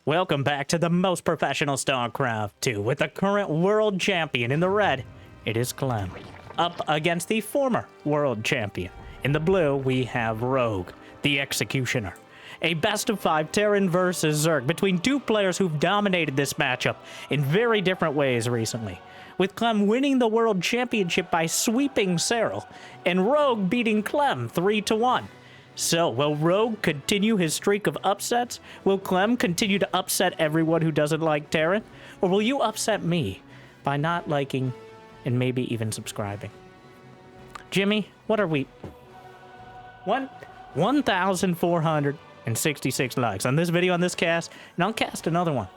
Welcome back to the most professional StarCraft 2 with the current world champion in the red. It is Clem, up against the former world champion. In the blue, we have Rogue, the Executioner. A best-of-5 Terran versus Zerg between two players who've dominated this matchup in very different ways recently, with Clem winning the world championship by sweeping Cyril, and Rogue beating Clem 3-1. So, will Rogue continue his streak of upsets? Will Clem continue to upset everyone who doesn't like Terran? Or will you upset me by not liking and maybe even subscribing? Jimmy, what are we? 1,466 likes on this video, on this cast, and I'll cast another one.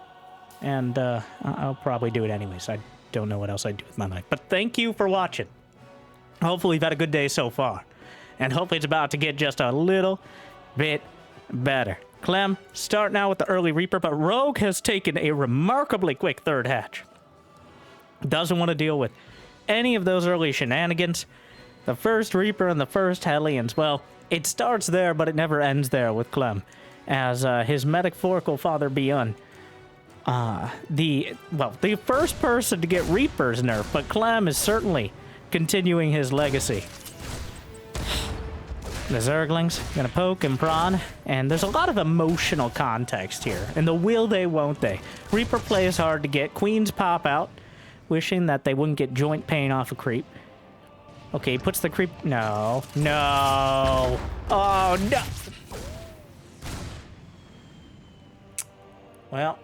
And I'll probably do it anyways. I don't know what else I'd do with my life. But thank you for watching. Hopefully you've had a good day so far. And hopefully it's about to get just a little bit better. Clem, start now with the early Reaper, but Rogue has taken a remarkably quick third hatch. Doesn't want to deal with any of those early shenanigans. The first Reaper and the first Hellions, well, it starts there, but it never ends there with Clem. As his metaphorical father Beyond, the first person to get Reapers nerfed, but Clem is certainly continuing his legacy. The Zerglings gonna poke and prod, and there's a lot of emotional context here. And the will they, won't they? Reaper play is hard to get. Queens pop out, wishing that they wouldn't get joint pain off a creep. Okay, puts the creep. No, no. Oh no. Well,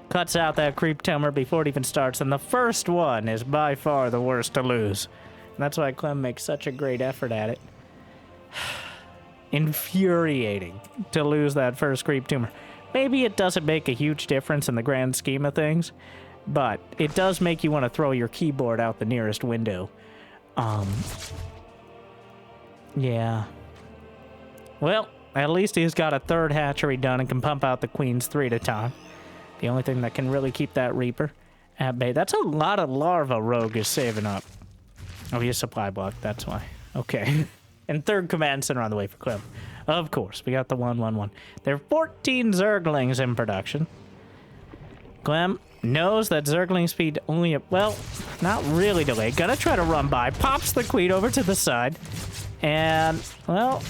cuts out that creep tamer before it even starts, and the first one is by far the worst to lose. That's why Clem makes such a great effort at it. Infuriating to lose that first creep tumor. Maybe it doesn't make a huge difference in the grand scheme of things, but it does make you want to throw your keyboard out the nearest window. Yeah. Well, at least he's got a third hatchery done and can pump out the queens 3 at a time. The only thing that can really keep that Reaper at bay. That's a lot of larva Rogue is saving up. Oh, he's supply block, that's why. Okay. And third command center on the way for Clem. Of course, we got the 1-1-1. There are 14 Zerglings in production. Clem knows that Zergling speed only, well, not really delayed. Gonna try to run by. Pops the queen over to the side. And, well,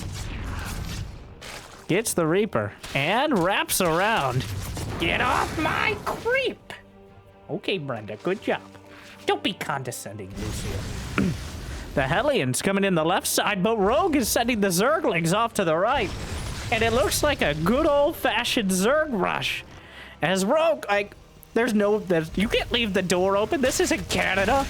gets the Reaper. And wraps around. Get off my creep! Okay, Brenda, good job. Don't be condescending, Lucio. The Hellions coming in the left side, but Rogue is sending the Zerglings off to the right. And it looks like a good old-fashioned Zerg rush. As Rogue, like, you can't leave the door open. This isn't Canada.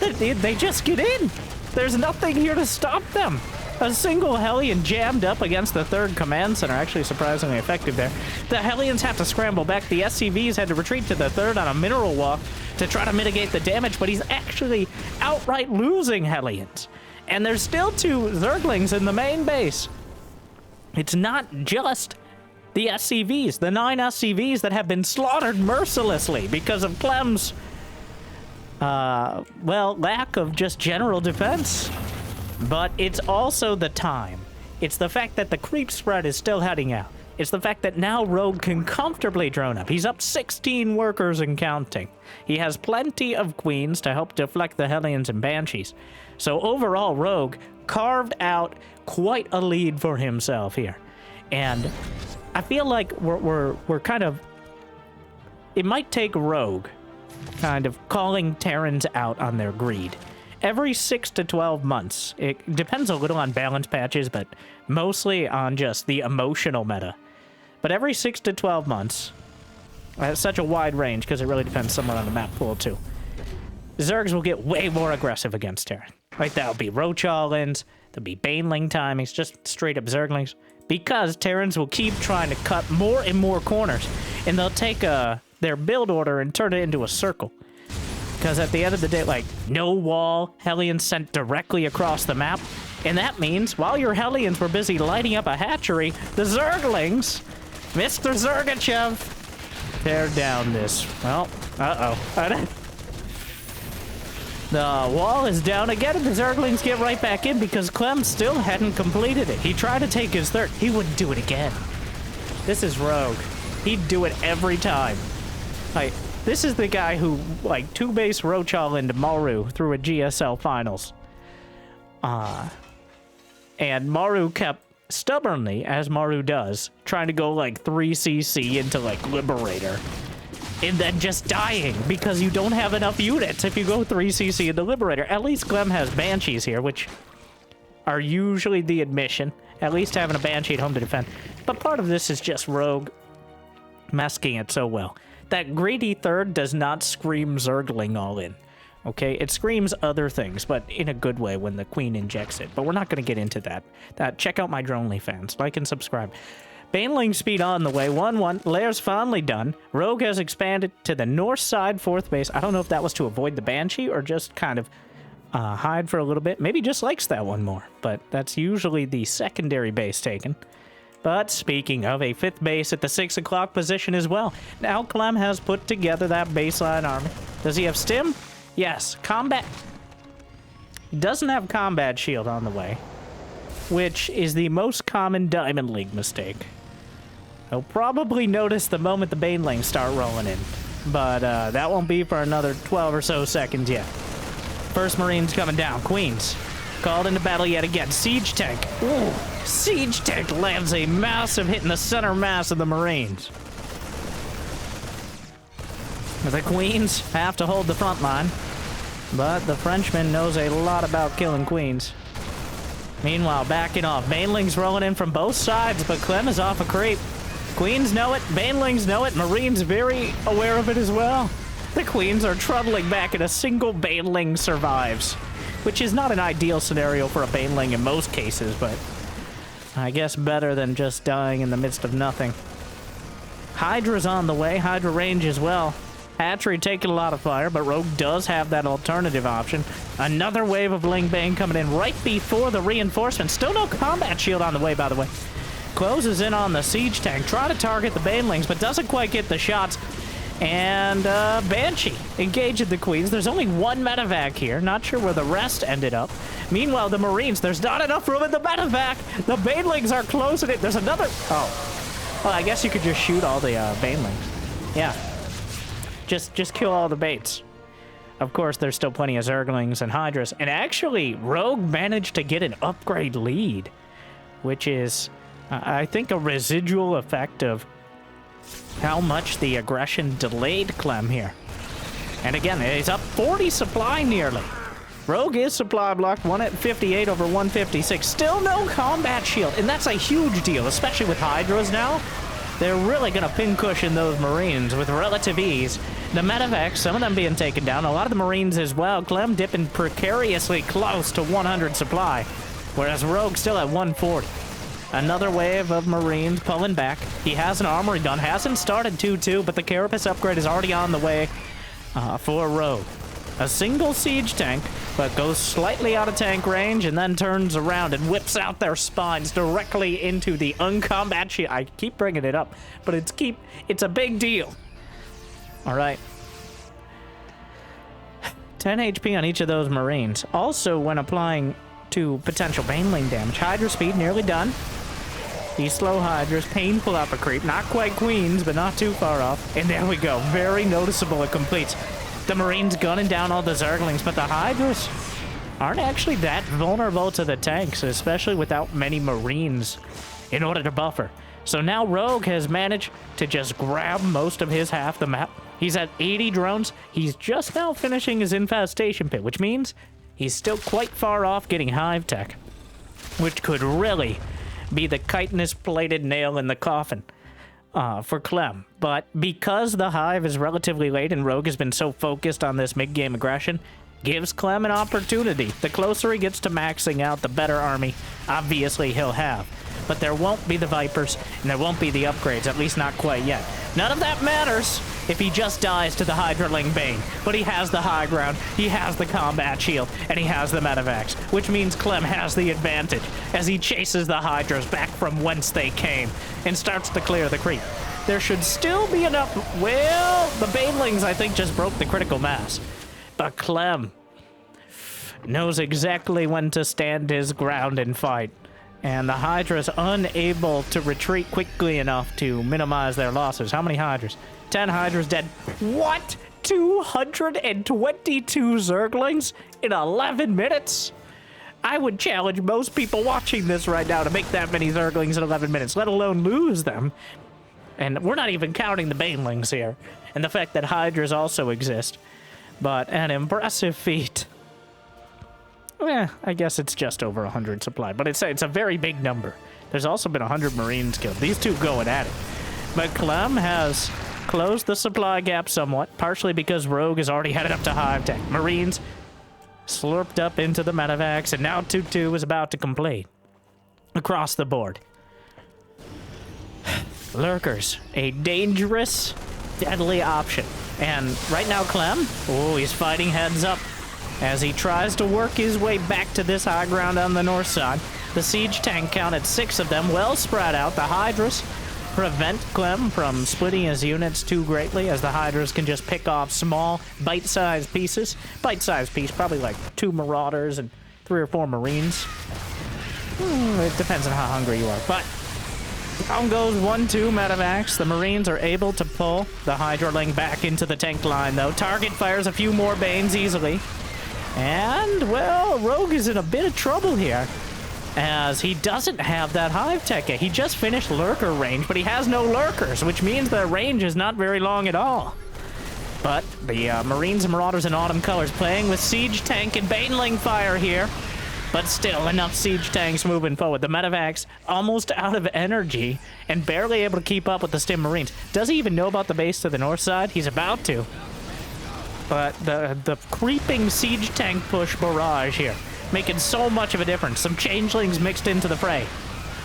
They just get in. There's nothing here to stop them. A single Hellion jammed up against the third command center. Actually surprisingly effective there. The Hellions have to scramble back. The SCVs had to retreat to the third on a mineral walk to try to mitigate the damage, but he's actually outright losing Hellions. And there's still 2 Zerglings in the main base. It's not just the SCVs, the 9 SCVs that have been slaughtered mercilessly because of Clem's, lack of just general defense. But it's also the time. It's the fact that the creep spread is still heading out. It's the fact that now Rogue can comfortably drone up. He's up 16 workers and counting. He has plenty of queens to help deflect the Hellions and Banshees. So overall, Rogue carved out quite a lead for himself here. And I feel like we're kind of... It might take Rogue kind of calling Terrans out on their greed. Every 6 to 12 months, it depends a little on balance patches, but mostly on just the emotional meta. But every 6 to 12 months, that's such a wide range because it really depends somewhere on the map pool too. Zergs will get way more aggressive against Terran. Like that'll be Roach all-ins, there'll be Baneling timings, just straight up Zerglings. Because Terrans will keep trying to cut more and more corners, and they'll take their build order and turn it into a circle. Because at the end of the day, like, no wall, Hellions sent directly across the map. And that means, while your Hellions were busy lighting up a hatchery, the Zerglings, Mr. Zergachev, tear down this. Well, uh-oh. The wall is down again, and the Zerglings get right back in because Clem still hadn't completed it. He tried to take his third. He wouldn't do it again. This is Rogue. He'd do it every time. Like, this is the guy who, like, two-base Rochal into Maru through a GSL finals. And Maru kept stubbornly, as Maru does, trying to go, like, 3cc into, like, Liberator. And then just dying because you don't have enough units if you go 3cc into Liberator. At least Clem has Banshees here, which are usually the admission. At least having a Banshee at home to defend. But part of this is just Rogue masking it so well. That greedy third does not scream Zergling all in. Okay, it screams other things, but in a good way when the queen injects it. But we're not going to get into that. Check out my Dronely fans. Like and subscribe. Baneling speed on the way. 1-1. Lair's finally done. Rogue has expanded to the north side, 4th base. I don't know if that was to avoid the Banshee or just kind of hide for a little bit. Maybe just likes that one more. But that's usually the secondary base taken. But speaking of, a 5th base at the 6 o'clock position as well. Now Clem has put together that baseline army. Does he have stim? Yes. Combat. He doesn't have combat shield on the way, which is the most common Diamond League mistake. He'll probably notice the moment the Banelings start rolling in, but that won't be for another 12 or so seconds yet. First Marines coming down. Queens called into battle yet again. Siege tank. Ooh, siege tank lands a massive hit in the center mass of the Marines. The Queens have to hold the front line, but the Frenchman knows a lot about killing Queens. Meanwhile, backing off. Banelings rolling in from both sides, but Clem is off a creep. Queens know it, Banelings know it, Marines very aware of it as well. The Queens are trundling back and a single Baneling survives, which is not an ideal scenario for a Baneling in most cases, but I guess better than just dying in the midst of nothing. Hydra's on the way, Hydra range as well. Hatchery taking a lot of fire, but Rogue does have that alternative option. Another wave of Ling Bang coming in right before the reinforcement. Still no combat shield on the way, by the way. Closes in on the siege tank, trying to target the Banelings, but doesn't quite get the shots. And Banshee engaging the Queens. There's only one medevac here. Not sure where the rest ended up. Meanwhile, the Marines, there's not enough room in the medevac. The Banelings are closing it. There's another... Oh. Well, I guess you could just shoot all the Banelings. Yeah. Just kill all the baits. Of course, there's still plenty of Zerglings and Hydras. And actually, Rogue managed to get an upgrade lead, which is, I think, a residual effect of how much the aggression delayed Clem here. And again, he's up 40 supply nearly. Rogue is supply blocked, 1 at 58 over 156. Still no combat shield, and that's a huge deal, especially with Hydras now. They're really going to pincushion those Marines with relative ease. The medevacs, some of them being taken down, a lot of the Marines as well. Clem dipping precariously close to 100 supply, whereas Rogue still at 140. Another wave of Marines pulling back. He has an armory gun, hasn't started 2-2, but the Carapace upgrade is already on the way for Rogue. A single siege tank, but goes slightly out of tank range and then turns around and whips out their spines directly into the uncombat shield. I keep bringing it up, but it's a big deal. All right. 10 HP on each of those Marines. Also, when applying to potential Baneling damage, Hydra speed nearly done. These slow Hydras, painful up a creep. Not quite Queens, but not too far off. And there we go. Very noticeable. It completes. The Marines gunning down all the Zerglings, but the Hydras aren't actually that vulnerable to the tanks, especially without many Marines in order to buffer. So now Rogue has managed to just grab most of his half the map. He's at 80 drones. He's just now finishing his infestation pit, which means he's still quite far off getting hive tech, which could really be the chitinous-plated nail in the coffin for Clem. But because the hive is relatively late and Rogue has been so focused on this mid-game aggression, gives Clem an opportunity. The closer he gets to maxing out, the better army obviously he'll have. But there won't be the Vipers, and there won't be the upgrades, at least not quite yet. None of that matters if he just dies to the Hydraling Bane. But he has the high ground, he has the combat shield, and he has the medevacs, which means Clem has the advantage as he chases the Hydras back from whence they came and starts to clear the creep. There should still be enough... Well, the Banelings, I think, just broke the critical mass. But Clem, knows exactly when to stand his ground and fight. And the Hydra's unable to retreat quickly enough to minimize their losses. How many Hydras? 10 Hydras dead. What? 222 Zerglings in 11 minutes? I would challenge most people watching this right now to make that many Zerglings in 11 minutes, let alone lose them. And we're not even counting the Banelings here, and the fact that Hydras also exist. But an impressive feat. I guess it's just over 100 supply, but it's a very big number. There's also been 100 Marines killed. These two going at it. But Clem has closed the supply gap somewhat, partially because Rogue is already headed up to Hive Tech. Marines slurped up into the medevacs, and now 2-2 is about to complete. Across the board. Lurkers, a dangerous, deadly option. And right now Clem, he's fighting heads up as he tries to work his way back to this high ground on the north side. The siege tank counted 6 of them, well spread out. The Hydras prevent Clem from splitting his units too greatly, as the Hydras can just pick off small, bite-sized pieces. Bite-sized piece, probably like 2 Marauders and 3 or 4 Marines. It depends on how hungry you are, but down goes 1-2 medevacs. The Marines are able to pull the Hydraling back into the tank line, though. Target fires a few more Banes easily. And, well, Rogue is in a bit of trouble here, as he doesn't have that Hive Tech yet. He just finished Lurker range, but he has no Lurkers, which means the range is not very long at all. But the Marines and Marauders in autumn colors playing with Siege Tank and Baneling fire here. But still, enough Siege Tanks moving forward. The medevacs almost out of energy and barely able to keep up with the Stim Marines. Does he even know about the base to the north side? He's about to. But the creeping Siege Tank push barrage here, making so much of a difference. Some Changelings mixed into the fray.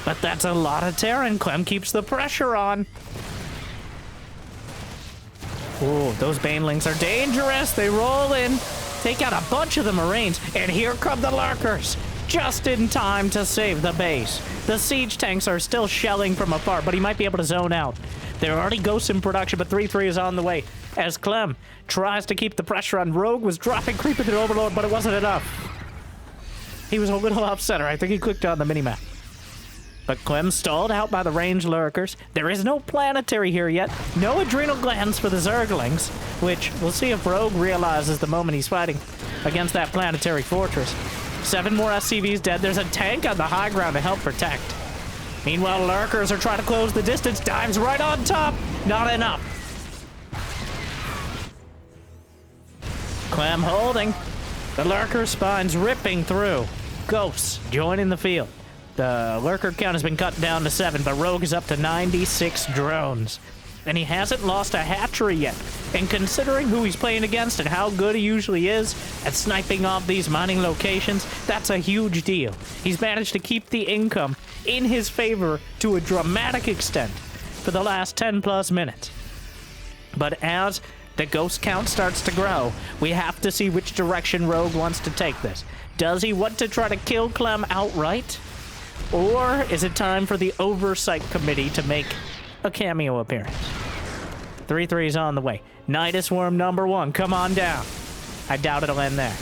But that's a lot of Terran. Clem keeps the pressure on. Ooh, those Banelings are dangerous. They roll in, take out a bunch of the Marines, and here come the Lurkers, just in time to save the base. The Siege Tanks are still shelling from afar, but he might be able to zone out. There are already ghosts in production, but 3-3 is on the way, as Clem tries to keep the pressure on. Rogue was dropping creep with an Overlord, but it wasn't enough. He was a little off center. I think he clicked on the minimap. But Clem stalled out by the ranged Lurkers. There is no planetary here yet. No adrenal glands for the Zerglings, which we'll see if Rogue realizes the moment he's fighting against that planetary fortress. 7 more SCVs dead. There's a tank on the high ground to help protect. Meanwhile, Lurkers are trying to close the distance. Dives right on top. Not enough. Clem holding. The Lurker spines ripping through. Ghosts joining the field. The Lurker count has been cut down to 7, but Rogue is up to 96 drones. And he hasn't lost a hatchery yet. And considering who he's playing against and how good he usually is at sniping off these mining locations, that's a huge deal. He's managed to keep the income in his favor to a dramatic extent for the last 10+ minutes. But as the ghost count starts to grow, we have to see which direction Rogue wants to take this. Does he want to try to kill Clem outright? Or is it time for the Oversight Committee to make a cameo appearance? 3-3 is on the way. Nidus Worm number 1, come on down. I doubt it'll end there.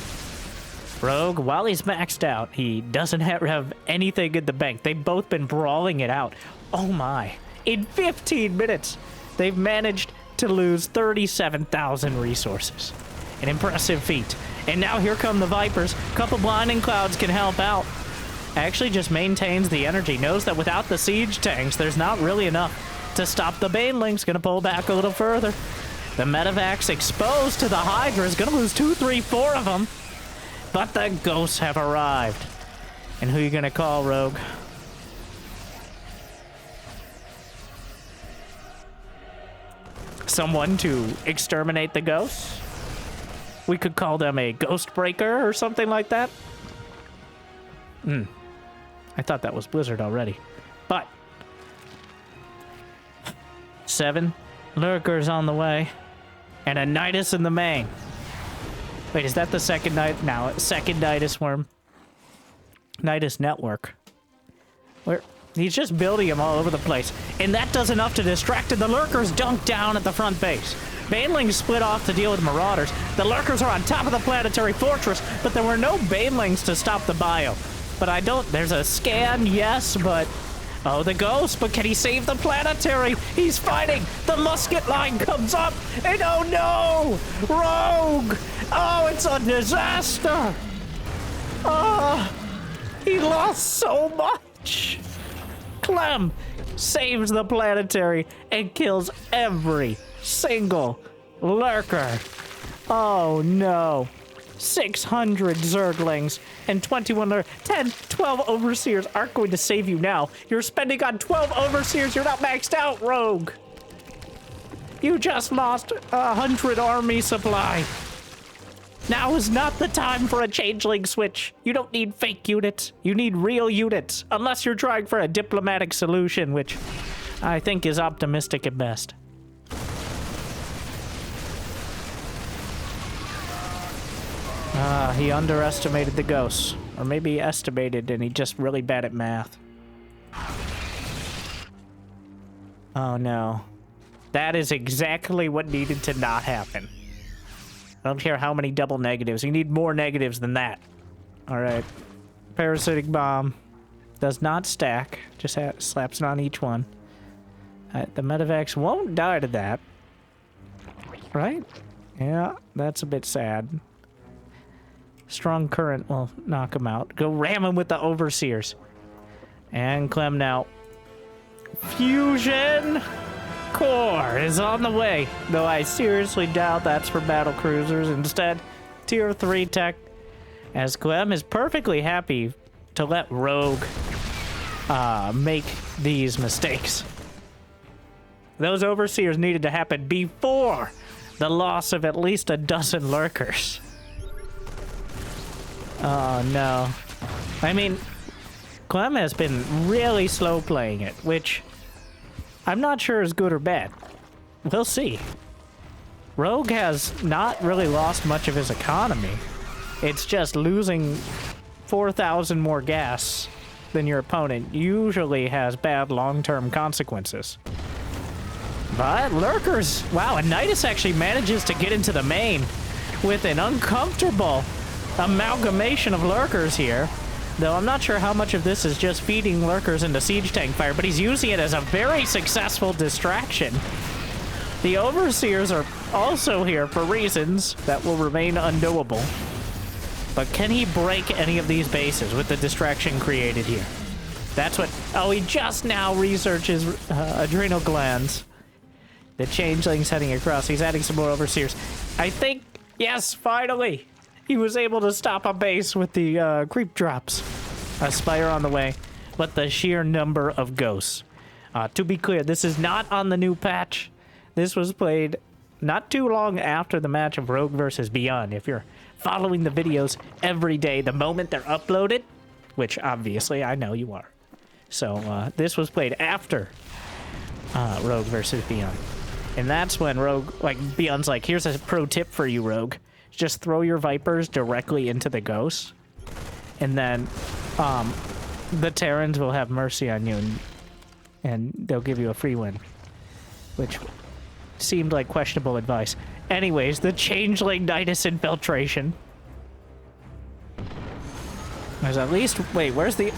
Rogue, while he's maxed out, he doesn't have anything in the bank. They've both been brawling it out. Oh my. In 15 minutes, they've managed to lose 37,000 resources. An impressive feat. And now here come the Vipers. A couple blinding clouds can help out. Actually just maintains the energy. Knows that without the siege tanks, there's not really enough to stop the Banelings. Gonna pull back a little further. The medevacs exposed to the Hydra is gonna lose 2, 3, 4 of them. But the ghosts have arrived. And who are you gonna call, Rogue? Someone to exterminate the ghosts? We could call them a ghost breaker or something like that. I thought that was Blizzard already. But 7 Lurkers on the way. And a Nidus in the main. Wait, is that the second night? No, second Nidus worm. Nidus network. Where he's just building them all over the place. And that does enough to distract, and the Lurkers dunk down at the front base. Banelings split off to deal with Marauders. The Lurkers are on top of the planetary fortress, but there were no Banelings to stop the bio. But I don't... There's a scan, yes, but... Oh, the ghost, but can he save the planetary? He's fighting! The musket line comes up, and oh no! Rogue! Oh, it's a disaster! Oh, he lost so much! Clem saves the planetary and kills every single lurker. Oh no. 600 Zerglings and 21 10, 12 Overseers aren't going to save you now. You're spending on 12 Overseers. You're not maxed out, Rogue. You just lost 100 army supply. Now is not the time for a changeling switch. You don't need fake units. You need real units. Unless you're trying for a diplomatic solution, which I think is optimistic at best. He underestimated the ghosts. Or maybe he estimated and he's just really bad at math. Oh no. That is exactly what needed to not happen. I don't care how many double negatives. You need more negatives than that. Alright. Parasitic bomb. Does not stack. Just slaps it on each one. The medevacs won't die to that. Right? Yeah, that's a bit sad. Strong current will knock him out. Go ram him with the Overseers. And Clem now. Fusion Core is on the way. Though I seriously doubt that's for battle cruisers. Instead, tier 3 tech. As Clem is perfectly happy to let Rogue make these mistakes. Those Overseers needed to happen before the loss of at least a dozen lurkers. Oh, no. I mean, Clem has been really slow playing it, which I'm not sure is good or bad. We'll see. Rogue has not really lost much of his economy. It's just losing 4,000 more gas than your opponent usually has bad long-term consequences. But lurkers, wow, and Nidus actually manages to get into the main with an uncomfortable amalgamation of lurkers here. Though I'm not sure how much of this is just feeding lurkers into siege tank fire, but he's using it as a very successful distraction. The Overseers are also here for reasons that will remain unknowable. But can he break any of these bases with the distraction created here? That's what... Oh, he just now researches adrenal glands. The changeling's heading across. He's adding some more Overseers. I think... Yes, finally! He was able to stop a base with the creep drops. A spire on the way, but the sheer number of ghosts. To be clear, this is not on the new patch. This was played not too long after the match of Rogue versus Beyond. If you're following the videos every day, the moment they're uploaded, which obviously I know you are. So this was played after Rogue versus Beyond. And that's when Rogue, like, Beyond's like, here's a pro tip for you, Rogue. Just throw your Vipers directly into the ghosts, and then the Terrans will have mercy on you, and they'll give you a free win, which seemed like questionable advice. Anyways, the changeling Nidus infiltration. There's at least... Wait, where's the...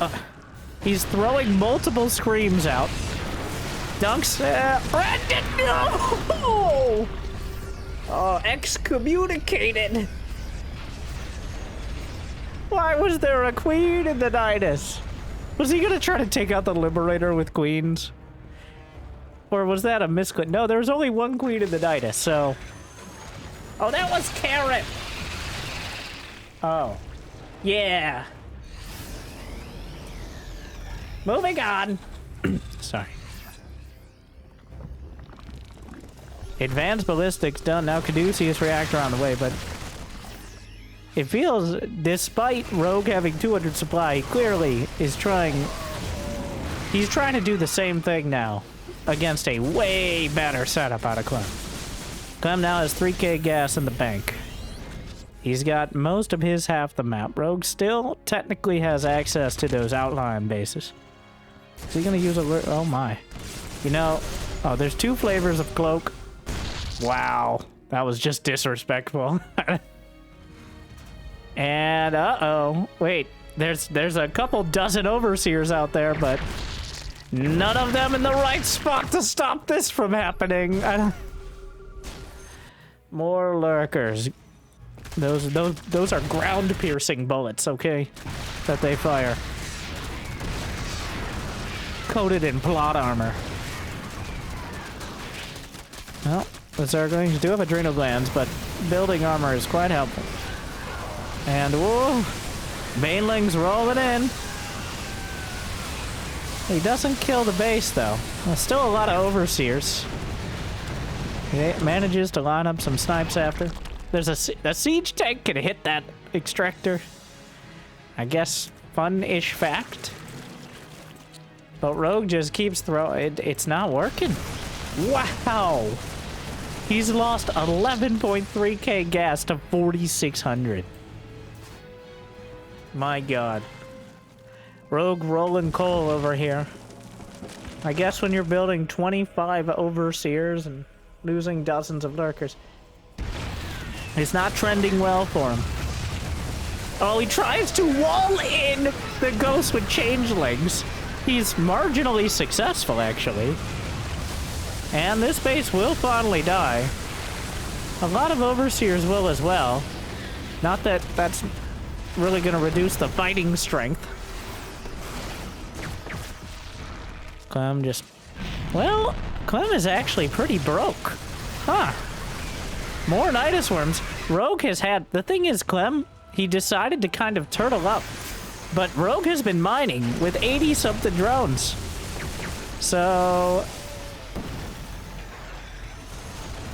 he's throwing multiple screams out. Dunks... Brandon, no! Oh, excommunicated! Why was there a queen in the Nidus? Was he gonna try to take out the Liberator with queens? Or was that a misclick? No, there was only one queen in the Nidus, so... Oh, that was Carrot! Oh. Yeah. Moving on. Sorry. Advanced ballistics done. Now Caduceus reactor on the way, but it feels, despite Rogue having 200 supply, he clearly is trying... He's trying to do the same thing now against a way better setup out of Clem. Clem now has 3k gas in the bank. He's got most of his half the map. Rogue still technically has access to those outlying bases. Is he gonna use a... Oh my. You know... Oh, there's two flavors of cloak. Wow. That was just disrespectful. And uh-oh. Wait, there's a couple dozen overseers out there, but none of them in the right spot to stop this from happening. More lurkers. Those are ground-piercing bullets, okay? That they fire. Coated in plot armor. Well, the Zerglings do have adrenal glands, but building armor is quite helpful. And whoa! Banelings rolling in. He doesn't kill the base, though. There's still a lot of overseers. He manages to line up some snipes after. There's a siege tank can hit that extractor. I guess fun-ish fact. But Rogue just keeps throwing. It's not working. Wow! He's lost 11.3k gas to 4,600. My god. Rogue rolling coal over here. I guess when you're building 25 overseers and losing dozens of lurkers, it's not trending well for him. Oh, he tries to wall in the ghost with changelings. He's marginally successful, actually. And this base will finally die. A lot of overseers will as well. Not that that's really going to reduce the fighting strength. Clem just... Well, Clem is actually pretty broke. Huh. More Nidus Worms. Rogue has had... The thing is, Clem, he decided to kind of turtle up. But Rogue has been mining with 80-something drones. So...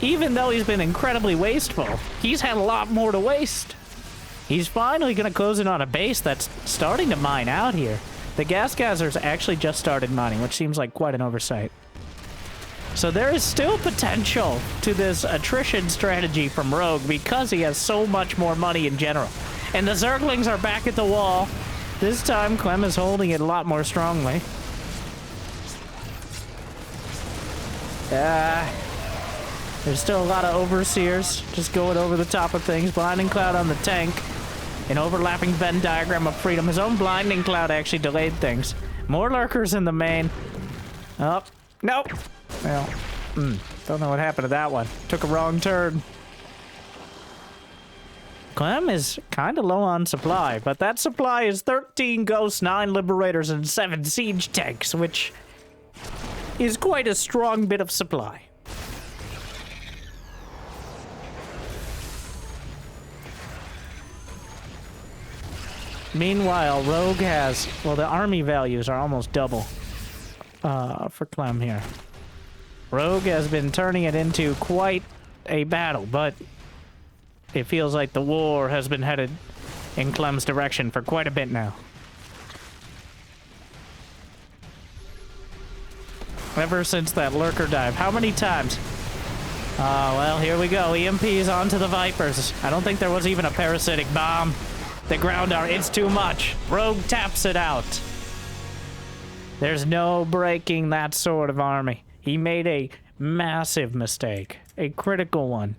Even though he's been incredibly wasteful, he's had a lot more to waste. He's finally going to close in on a base that's starting to mine out here. The gas gathers actually just started mining, which seems like quite an oversight. So there is still potential to this attrition strategy from Rogue because he has so much more money in general. And the Zerglings are back at the wall. This time, Clem is holding it a lot more strongly. There's still a lot of overseers just going over the top of things. Blinding Cloud on the tank. An overlapping Venn diagram of freedom. His own Blinding Cloud actually delayed things. More lurkers in the main. Oh, nope. Well, don't know what happened to that one. Took a wrong turn. Clem is kind of low on supply, but that supply is 13 ghosts, 9 liberators, and 7 siege tanks, which is quite a strong bit of supply. Meanwhile, Rogue has... Well, the army values are almost double for Clem here. Rogue has been turning it into quite a battle, but it feels like the war has been headed in Clem's direction for quite a bit now. Ever since that lurker dive. How many times? Well, here we go. EMPs onto the Vipers. I don't think there was even a parasitic bomb. The ground arm, it's too much. Rogue taps it out. There's no breaking that sort of army. He made a massive mistake. A critical one.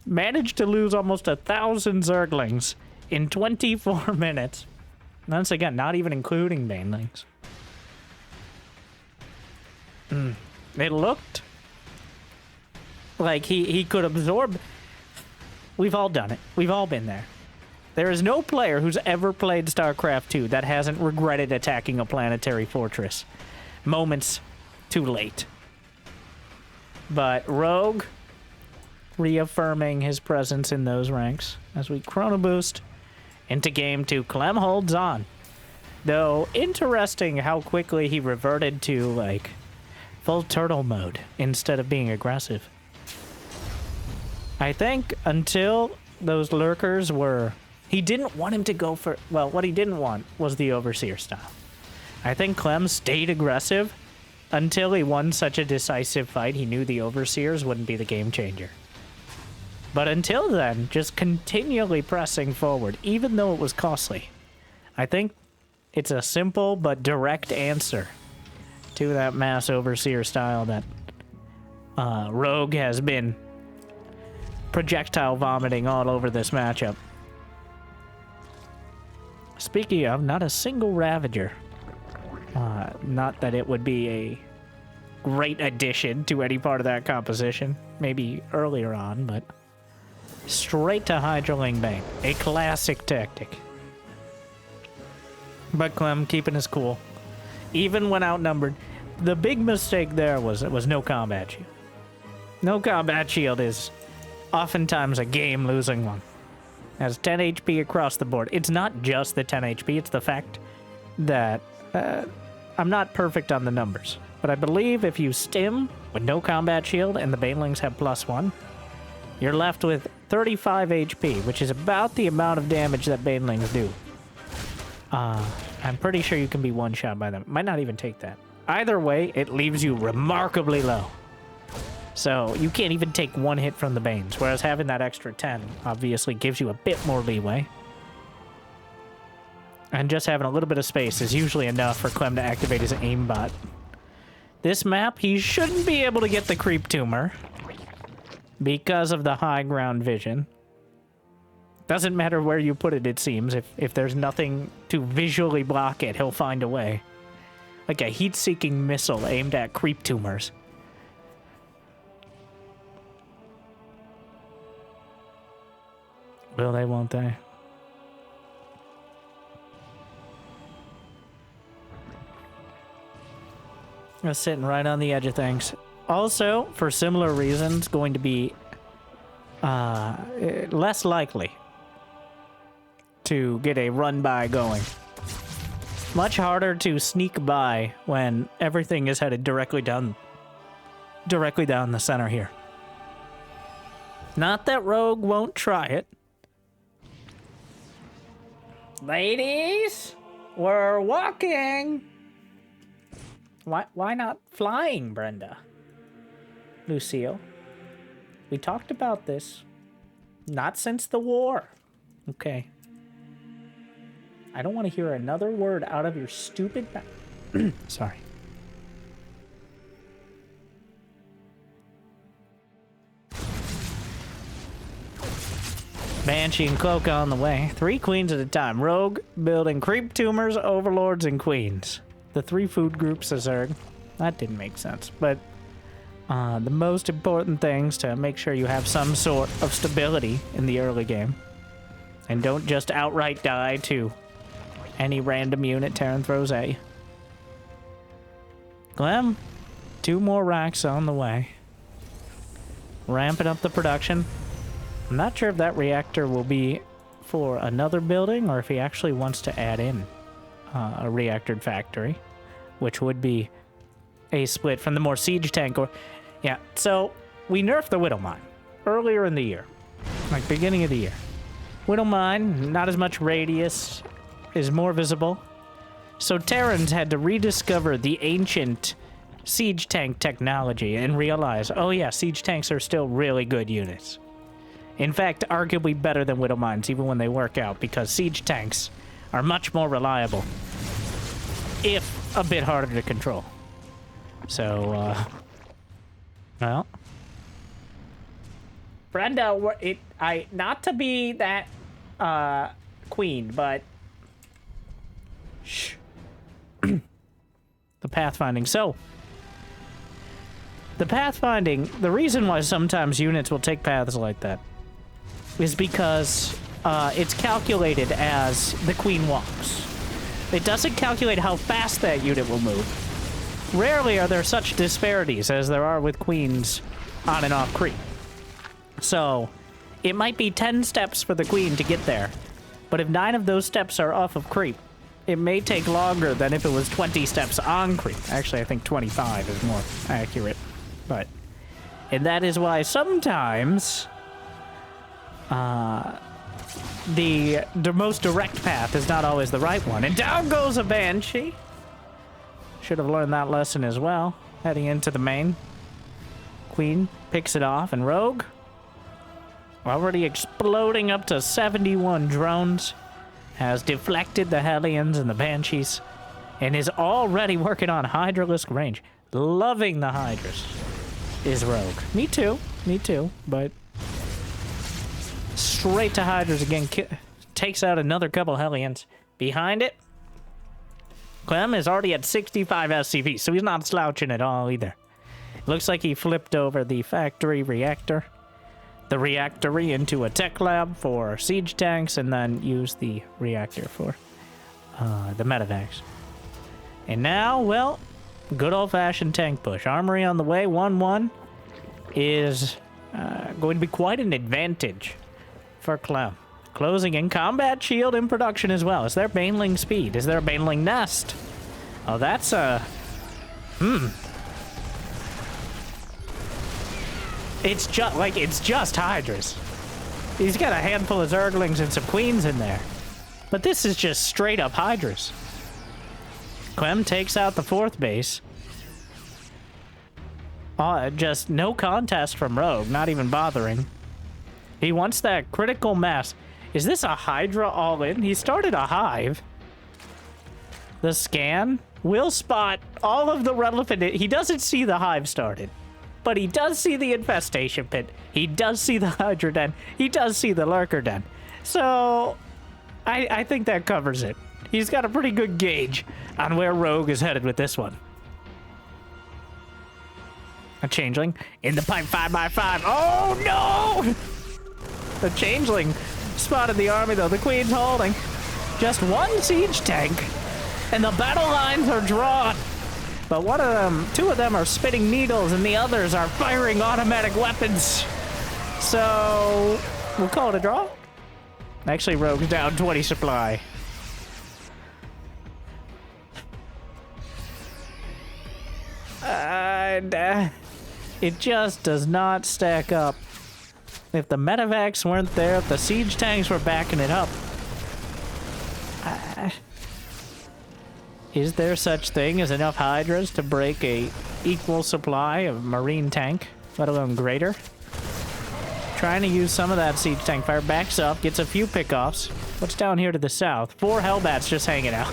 Managed to lose almost 1,000 Zerglings in 24 minutes. Once again, not even including Banelings. It looked like he could absorb... We've all done it. We've all been there. There is no player who's ever played StarCraft 2 that hasn't regretted attacking a planetary fortress moments too late. But Rogue reaffirming his presence in those ranks as we chrono boost into game 2. Clem holds on. Though, interesting how quickly he reverted to, like, full turtle mode instead of being aggressive. I think until those lurkers were... He didn't want him to go for... Well, what he didn't want was the Overseer style. I think Clem stayed aggressive until he won such a decisive fight. He knew the Overseers wouldn't be the game changer. But until then, just continually pressing forward, even though it was costly. I think it's a simple but direct answer to that mass Overseer style that Rogue has been projectile vomiting all over this matchup. Speaking of, not a single Ravager. Not that it would be a great addition to any part of that composition. Maybe earlier on, but straight to Hydraling Bane. A classic tactic. But Clem keeping his cool. Even when outnumbered. The big mistake there was no combat shield. No combat shield is oftentimes a game-losing one. Has 10 HP across the board. It's not just the 10 HP, it's the fact that I'm not perfect on the numbers. But I believe if you stim with no combat shield and the banelings have +1, you're left with 35 HP, which is about the amount of damage that banelings do. I'm pretty sure you can be one-shot by them. Might not even take that. Either way, it leaves you remarkably low. So you can't even take one hit from the Banes, whereas having that extra 10 obviously gives you a bit more leeway. And just having a little bit of space is usually enough for Clem to activate his aimbot. This map, he shouldn't be able to get the creep tumor because of the high ground vision. Doesn't matter where you put it, it seems. If there's nothing to visually block it, he'll find a way. Like a heat-seeking missile aimed at creep tumors. Will they, won't they? Just sitting right on the edge of things. Also, for similar reasons, going to be less likely to get a run-by going. Much harder to sneak by when everything is headed directly down the center here. Not that Rogue won't try it. Ladies, we're walking. Why not flying, Brenda? Lucille, we talked about this. Not since the war. Okay. I don't want to hear another word out of your stupid mouth. Sorry. Banshee and Cloak on the way. 3 queens at a time. Rogue building creep tumors, overlords, and queens. The 3 food groups of Zerg. That didn't make sense, but the most important things to make sure you have some sort of stability in the early game. And don't just outright die to any random unit Terran throws at you. Clem, 2 more racks on the way. Ramping up the production. I'm not sure if that reactor will be for another building or if he actually wants to add in a reactor factory, which would be a split from the more siege tank. Or yeah, so we nerfed the Widow Mine earlier in the year, like beginning of the year. Widow Mine, not as much radius, is more visible. So Terrans had to rediscover the ancient siege tank technology and realize, oh yeah, siege tanks are still really good units. In fact, arguably better than Widow Mines, even when they work out, because siege tanks are much more reliable, if a bit harder to control. So, well, Brenda, not to be that queen, but shh. The pathfinding. So, the pathfinding, the reason why sometimes units will take paths like that is because it's calculated as the queen walks. It doesn't calculate how fast that unit will move. Rarely are there such disparities as there are with queens on and off creep. So, it might be 10 steps for the queen to get there, but if 9 of those steps are off of creep, it may take longer than if it was 20 steps on creep. Actually, I think 25 is more accurate. But, and that is why sometimes the most direct path is not always the right one. And down goes a Banshee. Should have learned that lesson as well. Heading into the main. Queen picks it off, and Rogue already exploding up to 71 drones. Has deflected the Hellions and the Banshees, and is already working on Hydralisk range. Loving the Hydras is Rogue. Me too, but Straight to Hydras again. Takes out another couple Hellions. Behind it, Clem is already at 65 SCV, so he's not slouching at all either. Looks like he flipped over the factory reactor, the reactory into a tech lab for siege tanks, and then used the reactor for the medevacs. And now, well, good old-fashioned tank push. Armory on the way. 1-1 is going to be quite an advantage for Clem. Closing in. Combat shield in production as well. Is there Baneling speed? Is there a Baneling nest? Oh, that's a... It's just Hydras. He's got a handful of Zerglings and some Queens in there. But this is just straight up Hydras. Clem takes out the 4th base. Just no contest from Rogue, not even bothering. He wants that critical mass. Is this a Hydra all in? He started a hive. The scan will spot all of the relevant... He doesn't see the hive started, but he does see the infestation pit. He does see the Hydra den. He does see the Lurker den. So I think that covers it. He's got a pretty good gauge on where Rogue is headed with this one. A Changeling in the pipe 5x5. Oh no! The Changeling spotted the army though. The Queen's holding. Just one siege tank. And the battle lines are drawn. But one of them, 2 of them are spitting needles and the others are firing automatic weapons. So we'll call it a draw. Actually, Rogue's down 20 supply. It just does not stack up. If the medevacs weren't there, if the siege tanks were backing it up. Is there such thing as enough Hydras to break a equal supply of marine tank, let alone greater? Trying to use some of that siege tank fire, backs up, gets a few pickoffs. What's down here to the south? 4 Hellbats just hanging out.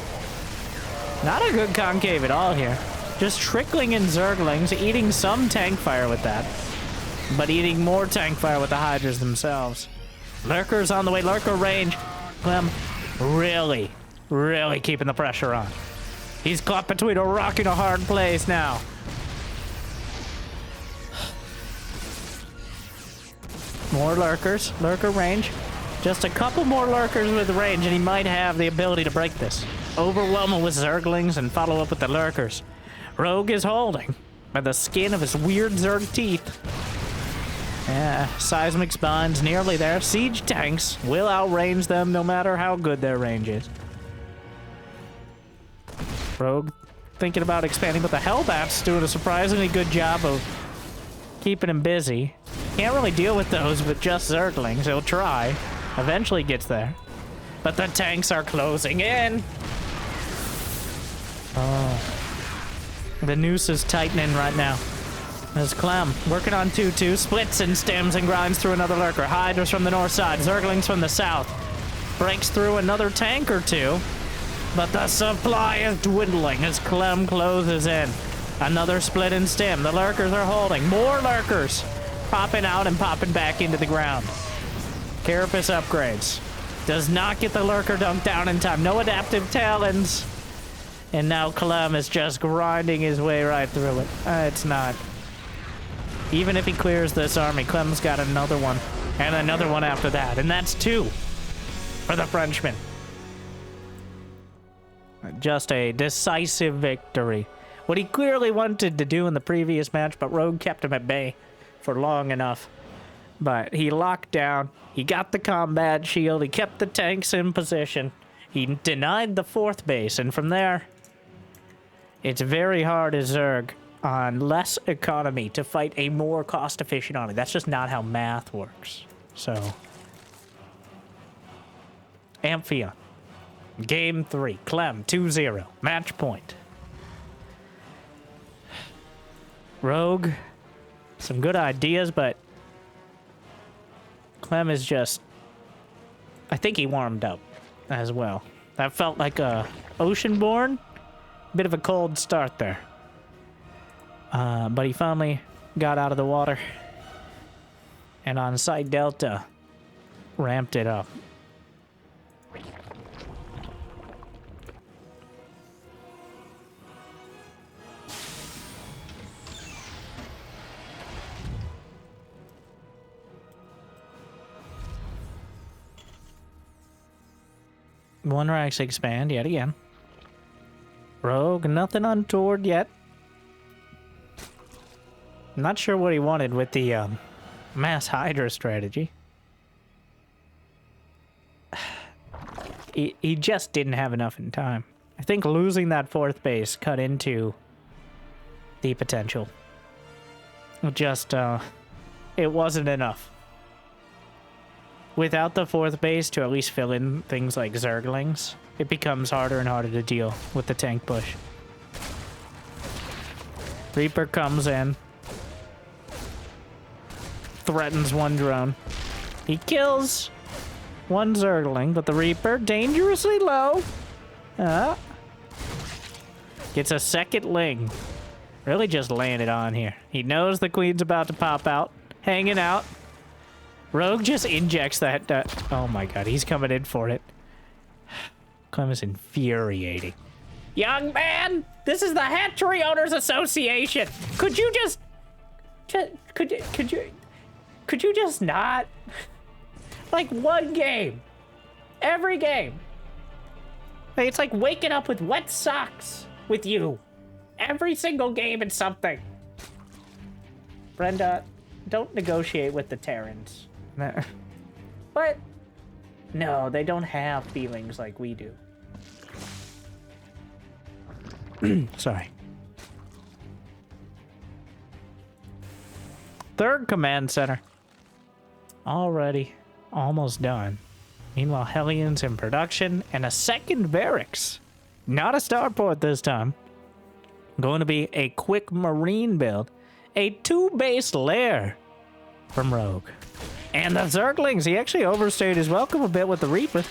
Not a good concave at all here. Just trickling in Zerglings, eating some tank fire with that. But eating more tank fire with the Hydras themselves. Lurkers on the way, Lurker range. Clem really keeping the pressure on. He's caught between a rock and a hard place now. More Lurkers, Lurker range. Just a couple more Lurkers with range and he might have the ability to break this. Overwhelm him with Zerglings and follow up with the Lurkers. Rogue is holding by the skin of his weird Zerg teeth. Yeah, seismic spawns nearly there. Siege tanks will outrange them no matter how good their range is. Rogue thinking about expanding, but the Hellbats doing a surprisingly good job of keeping him busy. Can't really deal with those with just Zerglings. He'll try. Eventually gets there. But the tanks are closing in. Oh. The noose is tightening right now. There's Clem working on 2-2. Splits and stems and grinds through another Lurker. Hydras from the north side. Zerglings from the south. Breaks through another tank or 2. But the supply is dwindling as Clem closes in. Another split and stem. The Lurkers are holding. More Lurkers popping out and popping back into the ground. Carapace upgrades. Does not get the Lurker dunk down in time. No adaptive talons. And now Clem is just grinding his way right through it. It's not. Even if he clears this army, Clem's got another one. And another one after that. And that's 2 for the Frenchman. Just a decisive victory. What he clearly wanted to do in the previous match, but Rogue kept him at bay for long enough. But he locked down. He got the combat shield. He kept the tanks in position. He denied the 4th base. And from there, it's very hard as Zerg on less economy to fight a more cost-efficient army. That's just not how math works. So, Amphion. Game 3. Clem 2-0. Match point. Rogue. Some good ideas, but Clem is just... I think he warmed up as well. That felt like a Oceanborn. Bit of a cold start there. But he finally got out of the water. And on site Delta, ramped it up. One racks expand yet again. Rogue, nothing untoward yet. Not sure what he wanted with the mass Hydra strategy. He just didn't have enough in time. I think losing that fourth base cut into the potential. Just, it wasn't enough. Without the fourth base to at least fill in things like Zerglings, it becomes harder and harder to deal with the tank push. Reaper comes in. Threatens one drone. He kills one Zergling, but the Reaper, dangerously low. Gets a second Ling. Really just laying it on here. He knows the Queen's about to pop out. Hanging out. Rogue just injects that. Oh my god, he's coming in for it. Clem is infuriating. Young man, this is the Hatchery Owners Association. Could you just could you just not? Like one game. Every game. Like, it's like waking up with wet socks with you. Every single game it's something. Brenda, don't negotiate with the Terrans. What? No, they don't have feelings like we do. Sorry. Third command center. Already almost done. Meanwhile, Hellions in production and a second barracks. Not a starport this time. Going to be a quick marine build. A 2-base lair from Rogue. And the Zerglings, he actually overstayed his welcome a bit with the Reaper.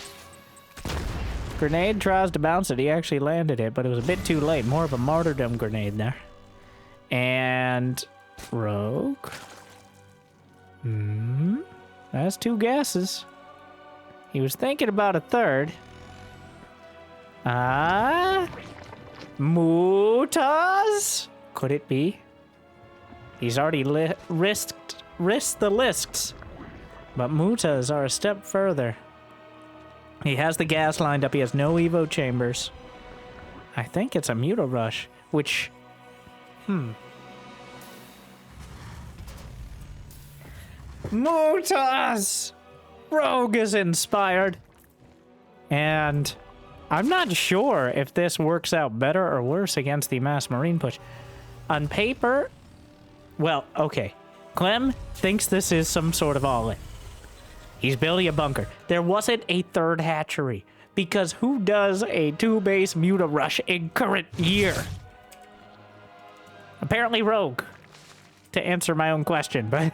Grenade tries to bounce it. He actually landed it, but it was a bit too late. More of a martyrdom grenade there. And Rogue. That's 2 gases. He was thinking about a third. Mutas? Could it be? He's already risked the lists. But Mutas are a step further. He has the gas lined up. He has no Evo chambers. I think it's a Muta Rush, which... Mutas! Rogue is inspired. And I'm not sure if this works out better or worse against the mass marine push. On paper... Well, okay. Clem thinks this is some sort of all-in. He's building a bunker. There wasn't a third hatchery, because who does a 2-base Muta Rush in current year? Apparently Rogue, to answer my own question, but...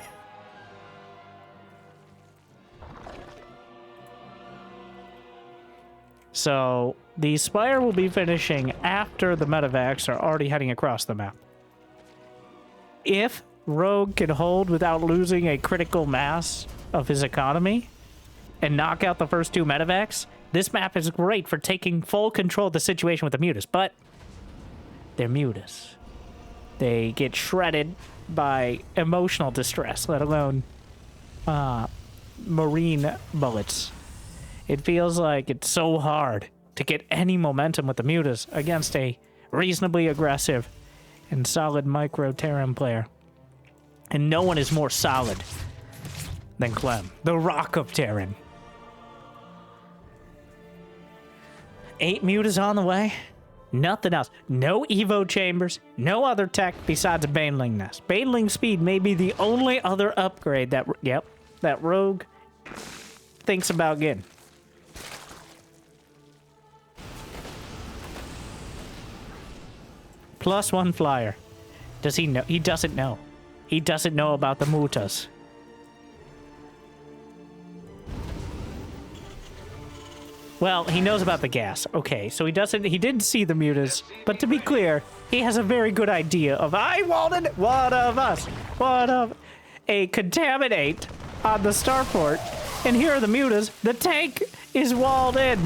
So, the Spire will be finishing after the medevacs are already heading across the map. If Rogue can hold without losing a critical mass of his economy and knock out the first 2 medevacs, this map is great for taking full control of the situation with the Mutas, but they're Mutas. They get shredded by emotional distress, let alone marine bullets. It feels like it's so hard to get any momentum with the Mutas against a reasonably aggressive and solid micro Terran player. And no one is more solid than Clem, the Rock of Terran. 8 Mutas on the way. Nothing else. No Evo chambers. No other tech besides a Baneling nest. Baneling speed may be the only other upgrade that, that Rogue thinks about getting. +1 flyer. Does he know? He doesn't know. He doesn't know about the Mutas. Well, he knows about the gas. Okay, so he didn't see the Mutas, but to be clear, he has a very good idea of, I wanted one of us, one of a contaminate on the starport And here are the mutas. The tank is walled in.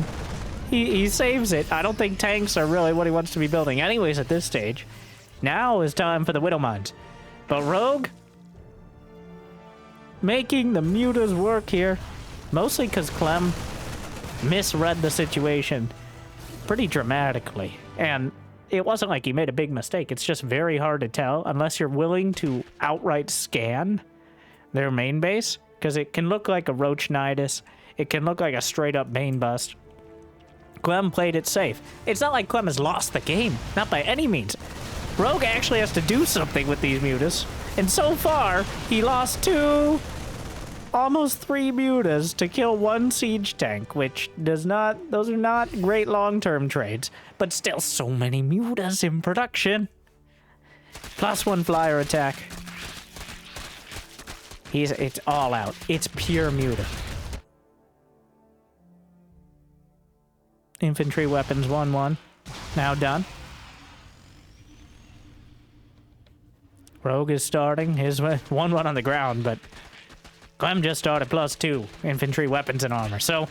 He saves it. I don't think tanks are really what he wants to be building anyways at this stage. Now is time for the Widow Mines. But Rogue making the mutas work here. Mostly because Clem misread the situation pretty dramatically. And it wasn't like he made a big mistake. It's just very hard to tell unless you're willing to outright scan their main base. Because it can look like a Roach Nidus. It can look like a straight up main bust. Clem played it safe. It's not like Clem has lost the game. Not by any means. Rogue actually has to do something with these mutas. And so far, he lost 2, almost 3 mutas to kill 1 siege tank, which does not, those are not great long-term trades. But still so many mutas in production. +1 flyer attack. It's all out. It's pure muta. Infantry weapons 1-1. Now done. Rogue is starting his 1-1 on the ground, but Clem just started +2 infantry weapons and armor. So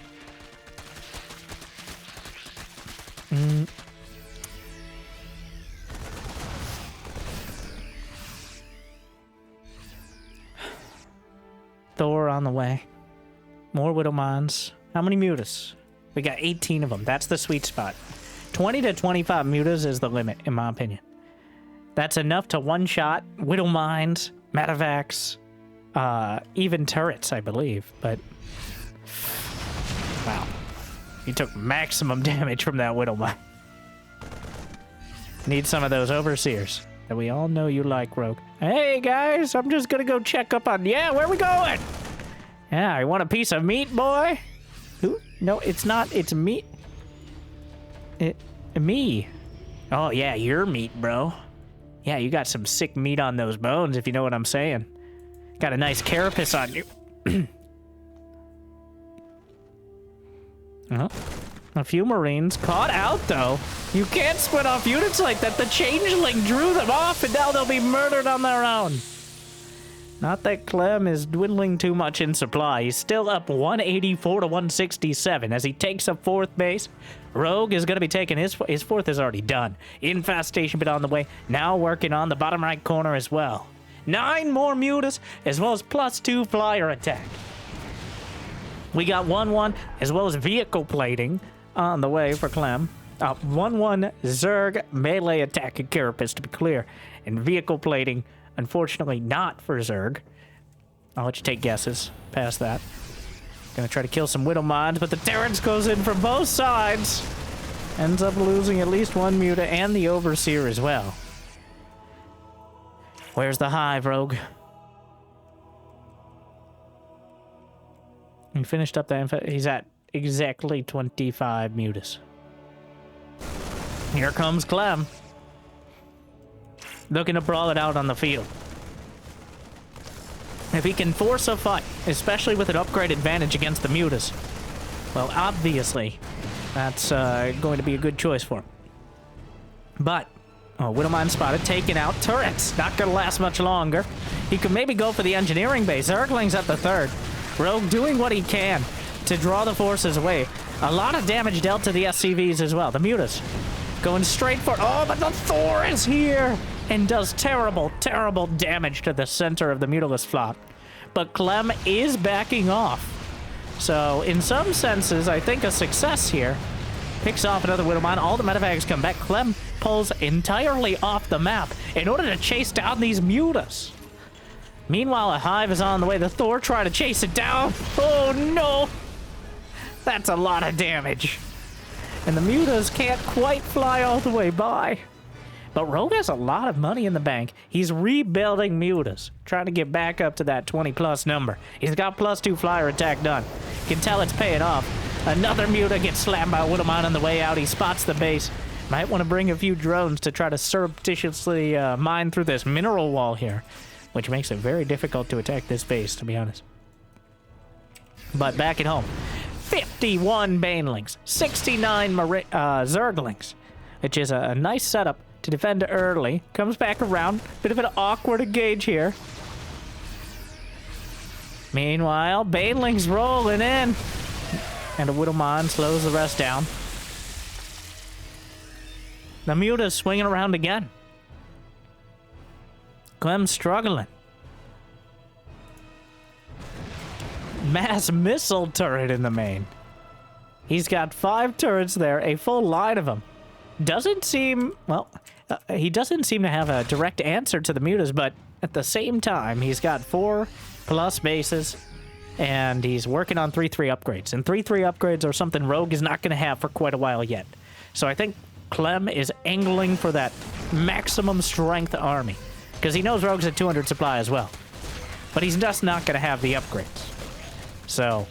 Thor on the way. More Widow Mines. How many mutas? We got 18 of them. That's the sweet spot. 20 to 25 mutas is the limit, in my opinion. That's enough to one-shot Widow Mines, Metavacs, even turrets, I believe. But, wow. He took maximum damage from that Widow Mine. Need some of those Overseers that we all know you like, Rogue. Hey, guys, I'm just gonna go check up on... Yeah, where are we going? Yeah, you want a piece of meat, boy? Who? No, it's not. It's me. Me. Oh, yeah, your meat, bro. Yeah, you got some sick meat on those bones, if you know what I'm saying. Got a nice carapace on you. A few Marines caught out, though. You can't split off units like that. The Changeling drew them off, and now they'll be murdered on their own. Not that Clem is dwindling too much in supply. He's still up 184 to 167 as he takes up 4th base. Rogue is going to be taking his 4th is already done. Infestation bit on the way. Now working on the bottom right corner as well. 9 more mutas as well as +2 flyer attack. We got 1-1 as well as vehicle plating on the way for Clem. 1-1 Zerg melee attack and carapace to be clear. And vehicle plating, unfortunately not for Zerg. I'll let you take guesses past that. Gonna try to kill some Widow Mines, but the Terrans goes in from both sides. Ends up losing at least 1 muta and the Overseer as well. Where's the hive, Rogue? He finished up that. He's at exactly 25 mutas. Here comes Clem. Looking to brawl it out on the field. If he can force a fight, especially with an upgrade advantage against the mutas, well, obviously, that's going to be a good choice for him. But, Widowmine spotted, taking out turrets. Not going to last much longer. He could maybe go for the engineering base. Zergling's at the 3rd. Rogue doing what he can to draw the forces away. A lot of damage dealt to the SCVs as well. The mutas going straight for... Oh, but the Thor is here! And does terrible, terrible damage to the center of the Mutalist flock. But Clem is backing off. So, in some senses, I think a success here. Picks off another Widowmine. All the Metavacs come back. Clem pulls entirely off the map in order to chase down these mutas. Meanwhile, a hive is on the way. The Thor try to chase it down. Oh, no! That's a lot of damage. And the mutas can't quite fly all the way by. But Rogue has a lot of money in the bank. He's rebuilding mutas, trying to get back up to that 20+ number. He's got +2 flyer attack done. You can tell it's paying off. Another muta gets slammed by a Widowmine on the way out. He spots the base. Might want to bring a few drones to try to surreptitiously mine through this mineral wall here, which makes it very difficult to attack this base, to be honest. But back at home, 51 Banelings, 69 Zerglings, which is a nice setup to defend early. Comes back around. Bit of an awkward engage here. Meanwhile, Baneling's rolling in. And a Widowmine slows the rest down. The Muta's swinging around again. Clem's struggling. Mass missile turret in the main. He's got 5 turrets there, a full line of them. Doesn't seem, well, he doesn't seem to have a direct answer to the Mutas, but at the same time, he's got 4+ bases, and he's working on 3/3 upgrades. And 3/3 upgrades are something Rogue is not going to have for quite a while yet. So I think Clem is angling for that maximum strength army, because he knows Rogue's at 200 supply as well. But he's just not going to have the upgrades. So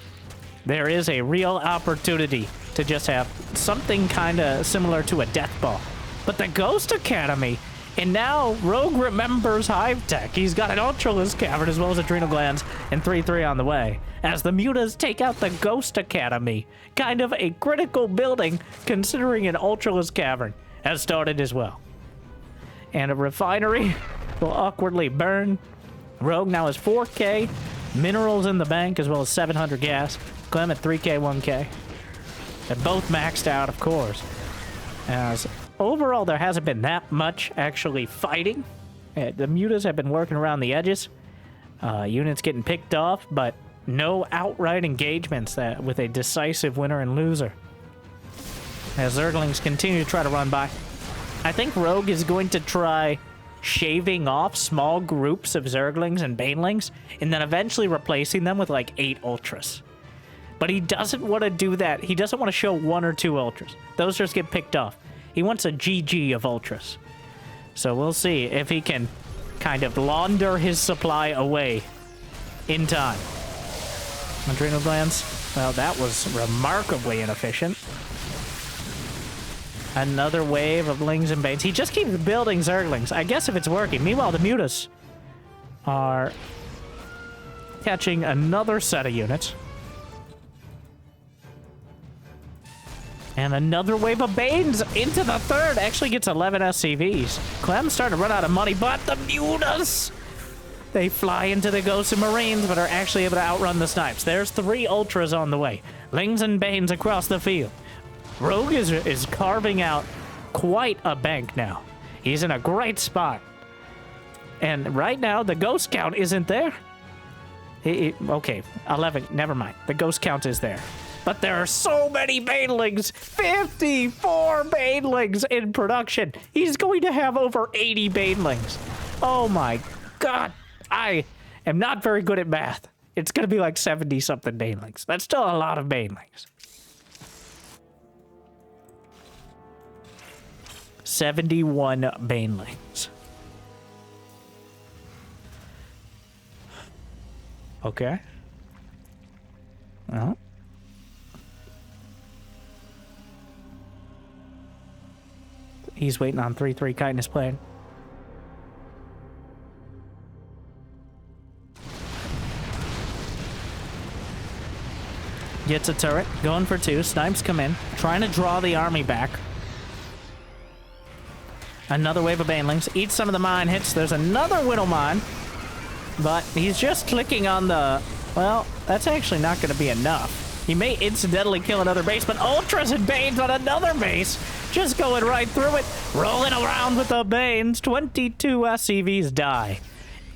there is a real opportunity to just have something kind of similar to a Death Ball. But the Ghost Academy, and now Rogue remembers Hive Tech. He's got an Ultralisk Cavern as well as Adrenal Glands and 3/3 on the way. As the Mutas take out the Ghost Academy, kind of a critical building considering an Ultralisk Cavern has started as well. And a refinery will awkwardly burn. Rogue now has 4K minerals in the bank as well as 700 gas. Clem at 3K, 1K. They're both maxed out, of course. As overall, there hasn't been that much actually fighting. The Mutas have been working around the edges. Units getting picked off, but no outright engagements with a decisive winner and loser. As Zerglings continue to try to run by. I think Rogue is going to try shaving off small groups of Zerglings and Banelings, and then eventually replacing them with like 8 Ultras. But he doesn't want to do that. He doesn't want to show 1 or 2 Ultras. Those just get picked off. He wants a GG of Ultras. So we'll see if he can kind of launder his supply away in time. Adrenal Glands. Well, that was remarkably inefficient. Another wave of Lings and Banes. He just keeps building Zerglings. I guess if it's working. Meanwhile, the Mutas are catching another set of units. And another wave of Banes into the third. Actually gets 11 SCVs. Clem's starting to run out of money, but the Mutas, they fly into the Ghosts and Marines, but are actually able to outrun the Snipes. There's 3 Ultras on the way. Lings and Banes across the field. Rogue is carving out quite a bank now. He's in a great spot. And right now, the Ghost count isn't there. Okay, 11, never mind. The Ghost count is there. But there are so many Banelings. 54 Banelings in production. He's going to have over 80 Banelings. Oh my god. I am not very good at math. It's going to be like 70-something Banelings. That's still a lot of Banelings. 71 Banelings. Okay. Well. He's waiting on 3/3 Kindness Plan. Gets a turret, going for 2. Snipes come in, trying to draw the army back. Another wave of Banelings. Eats some of the mine hits. There's another Widow Mine. But he's just clicking on the... Well, that's actually not going to be enough. He may incidentally kill another base, but Ultras and Banes on another base. Just going right through it. Rolling around with the Banes. 22 SCVs die.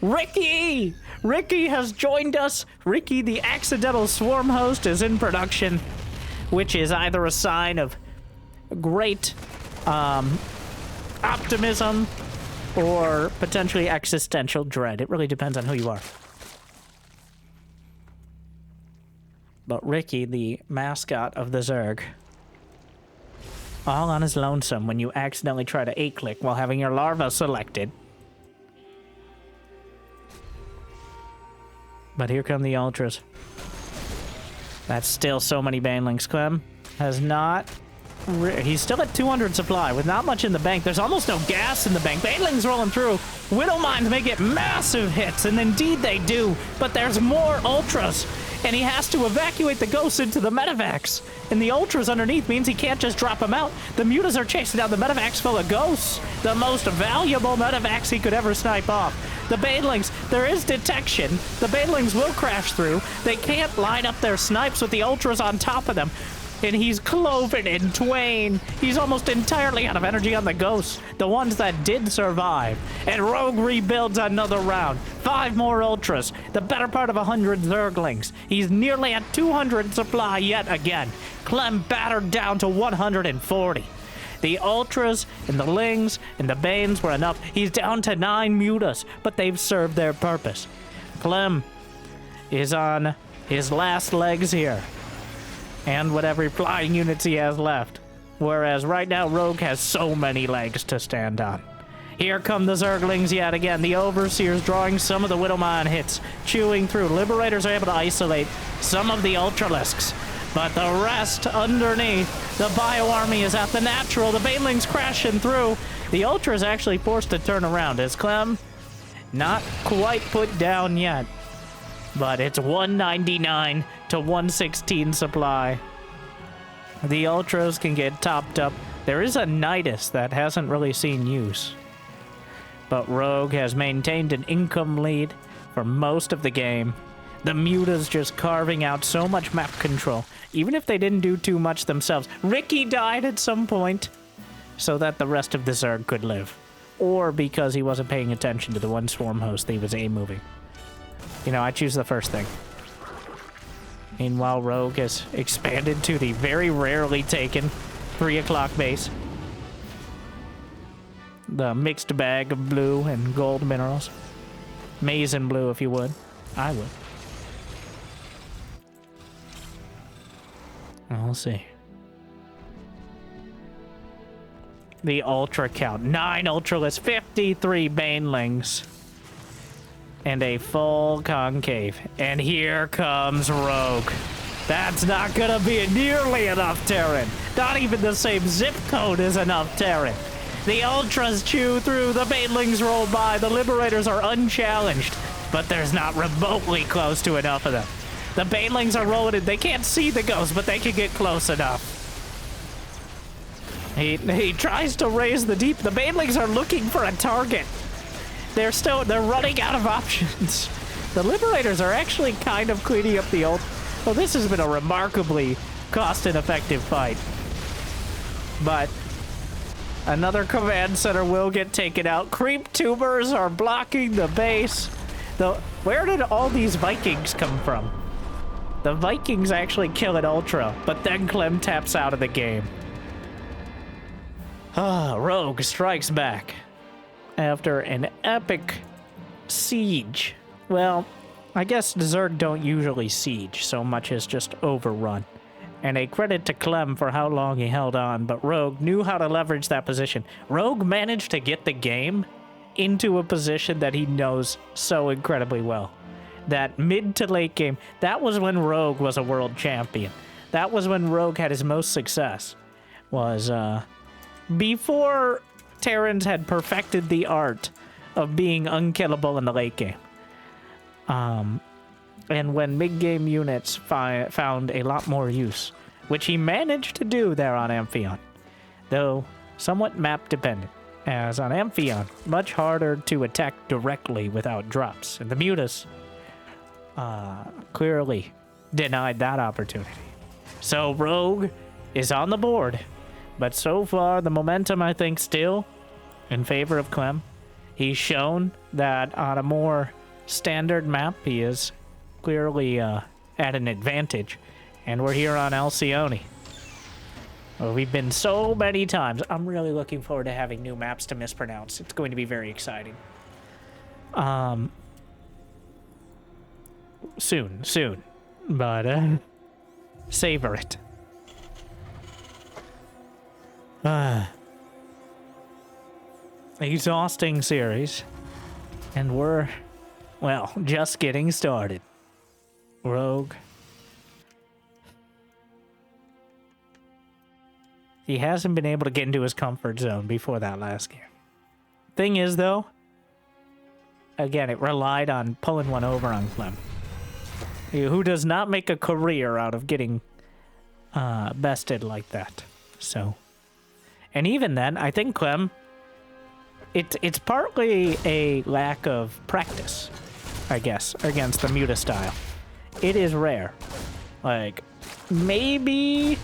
Ricky! Ricky has joined us. Ricky, the accidental swarm host, is in production, which is either a sign of great optimism or potentially existential dread. It really depends on who you are. But Ricky, the mascot of the Zerg, all on his lonesome when you accidentally try to 8-click while having your larva selected. But here come the Ultras. That's still so many Banelings. Clem has not... He's still at 200 supply with not much in the bank. There's almost no gas in the bank. Banelings rolling through. Widow Mines may get massive hits, and indeed they do. But there's more Ultras. and he has to evacuate the ghosts into the medevacs. And the ultras underneath means he can't just drop them out. The mutas are chasing down the medevacs full of ghosts, the most valuable medevacs he could ever snipe off. The banelings, there is detection. The banelings will crash through. They can't line up their snipes with the ultras on top of them. And he's cloven in twain. He's almost entirely out of energy on the ghosts, the ones that did survive. And Rogue rebuilds another round. 5 more ultras, the better part of 100 zerglings. He's nearly at 200 supply yet again. Clem battered down to 140. The ultras and the lings and the banes were enough. He's down to 9 mutas, but they've served their purpose. Clem is on his last legs here, and whatever flying units he has left. Whereas right now, Rogue has so many legs to stand on. Here come the Zerglings yet again. The Overseers drawing some of the Widowmine hits, chewing through. Liberators are able to isolate some of the Ultralisks, but the rest underneath, the Bio Army is at the natural. The Banelings crashing through. The Ultra is actually forced to turn around as Clem not quite put down yet. But it's 199 to 116 supply. The Ultras can get topped up. There is a Nidus that hasn't really seen use. But Rogue has maintained an income lead for most of the game. The Mutas just carving out so much map control, even if they didn't do too much themselves. Ricky died at some point so that the rest of the Zerg could live. Or because he wasn't paying attention to the one swarm host he was A-moving. You know, I choose the first thing. Meanwhile, Rogue has expanded to the very rarely taken 3 o'clock base. The mixed bag of blue and gold minerals. Maize and blue, if you would. I would. We'll see. The Ultra count. 9 Ultralists, 53 Banelings. And a full concave. And here comes Rogue. That's not gonna be nearly enough Terran. Not even the same zip code is enough Terran. The Ultras chew through, the Banelings roll by, the Liberators are unchallenged, but there's not remotely close to enough of them. The Banelings are rolling in. They can't see the ghost, but they can get close enough. He tries to raise the deep. The Banelings are looking for a target. They're running out of options. The Liberators are actually kind of cleaning up the ult. Well, this has been a remarkably cost-ineffective fight. But another command center will get taken out. Creep tubers are blocking the base. Where did all these Vikings come from? The Vikings actually kill an Ultra, but then Clem taps out of the game. Rogue strikes back. After an epic siege. Well, I guess the Zerg don't usually siege so much as just overrun. And a credit to Clem for how long he held on, but Rogue knew how to leverage that position. Rogue managed to get the game into a position that he knows so incredibly well. That mid to late game, that was when Rogue was a world champion. That was when Rogue had his most success. Was, before Terrans had perfected the art of being unkillable in the late game. And when mid-game units found a lot more use, which he managed to do there on Amphion, though somewhat map-dependent, as on Amphion, much harder to attack directly without drops, and the Mutas clearly denied that opportunity. So Rogue is on the board, but so far the momentum, I think, still in favor of Clem. He's shown that on a more standard map, he is clearly at an advantage. And we're here on Alcyone. Well, we've been so many times. I'm really looking forward to having new maps to mispronounce. It's going to be very exciting. Soon. But, savor it. Exhausting series. And we're, well, just getting started. Rogue. He hasn't been able to get into his comfort zone before that last game. Thing is, though, again, it relied on pulling one over on Clem. who does not make a career out of getting bested like that. So, and even then, I think Clem, it's partly a lack of practice, I guess, against the Muta style. It is rare. Like, maybe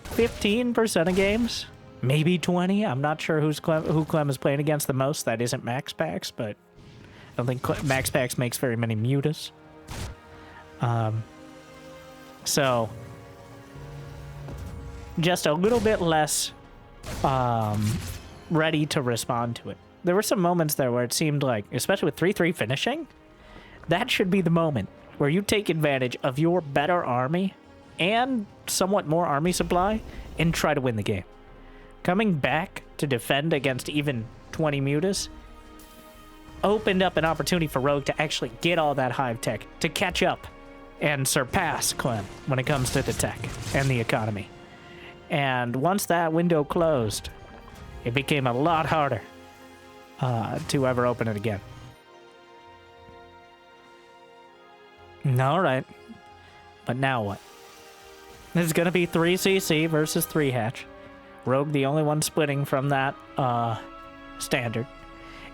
15% of games, maybe 20. I'm not sure who Clem is playing against the most. That isn't Max Pax, but I don't think Max Pax makes very many Mutas. So just a little bit less ready to respond to it. There were some moments there where it seemed like, especially with 3-3 finishing, that should be the moment where you take advantage of your better army and somewhat more army supply and try to win the game. Coming back to defend against even 20 Mutas opened up an opportunity for Rogue to actually get all that hive tech, to catch up and surpass Clem when it comes to the tech and the economy. And once that window closed, it became a lot harder to ever open it again. All right. But now what? This is going to be 3CC versus 3 hatch. Rogue the only one splitting from that standard.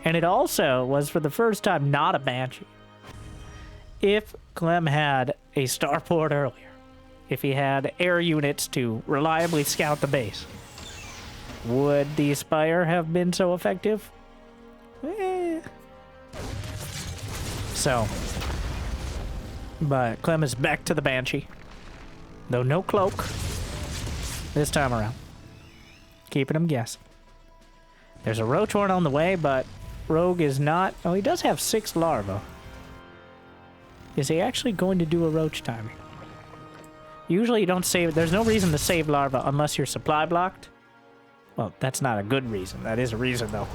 And it also was for the first time not a Banshee. If Clem had a starport earlier, if he had air units to reliably scout the base, would the Spire have been so effective? So, but Clem is back to the Banshee. Though no cloak this time around. Keeping him guessing. There's a Roach Horn on the way, but Rogue is not... Oh, he does have 6 larvae. Is he actually going to do a Roach timing? Usually you don't save... There's no reason to save larvae unless you're supply blocked. Well, that's not a good reason. That is a reason, though.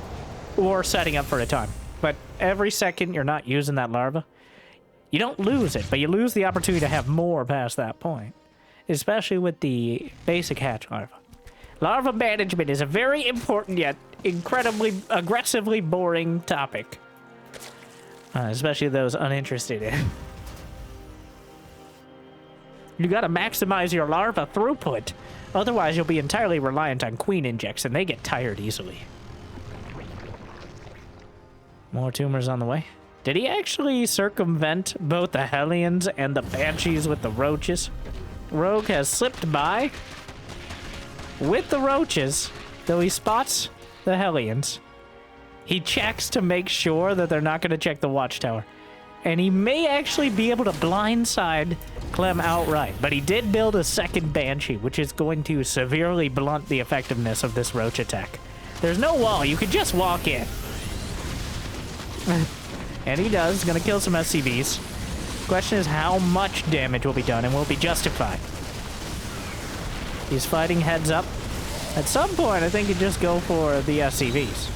Or setting up for a time. But every second you're not using that larva, you don't lose it, but you lose the opportunity to have more past that point. Especially with the basic hatch larva. Larva management is a very important yet incredibly aggressively boring topic. Especially those uninterested in. You gotta maximize your larva throughput. Otherwise, you'll be entirely reliant on queen injects, and they get tired easily. More tumors on the way. Did he actually circumvent both the Hellions and the Banshees with the roaches? Rogue has slipped by with the roaches, though he spots the Hellions. He checks to make sure that they're not going to check the watchtower. And he may actually be able to blindside Clem outright, but he did build a second Banshee, which is going to severely blunt the effectiveness of this roach attack. There's no wall, you could just walk in. And he does, gonna kill some SCVs. Question is how much damage will be done and will be justified. He's fighting heads up. At some point, I think he'd just go for the SCVs.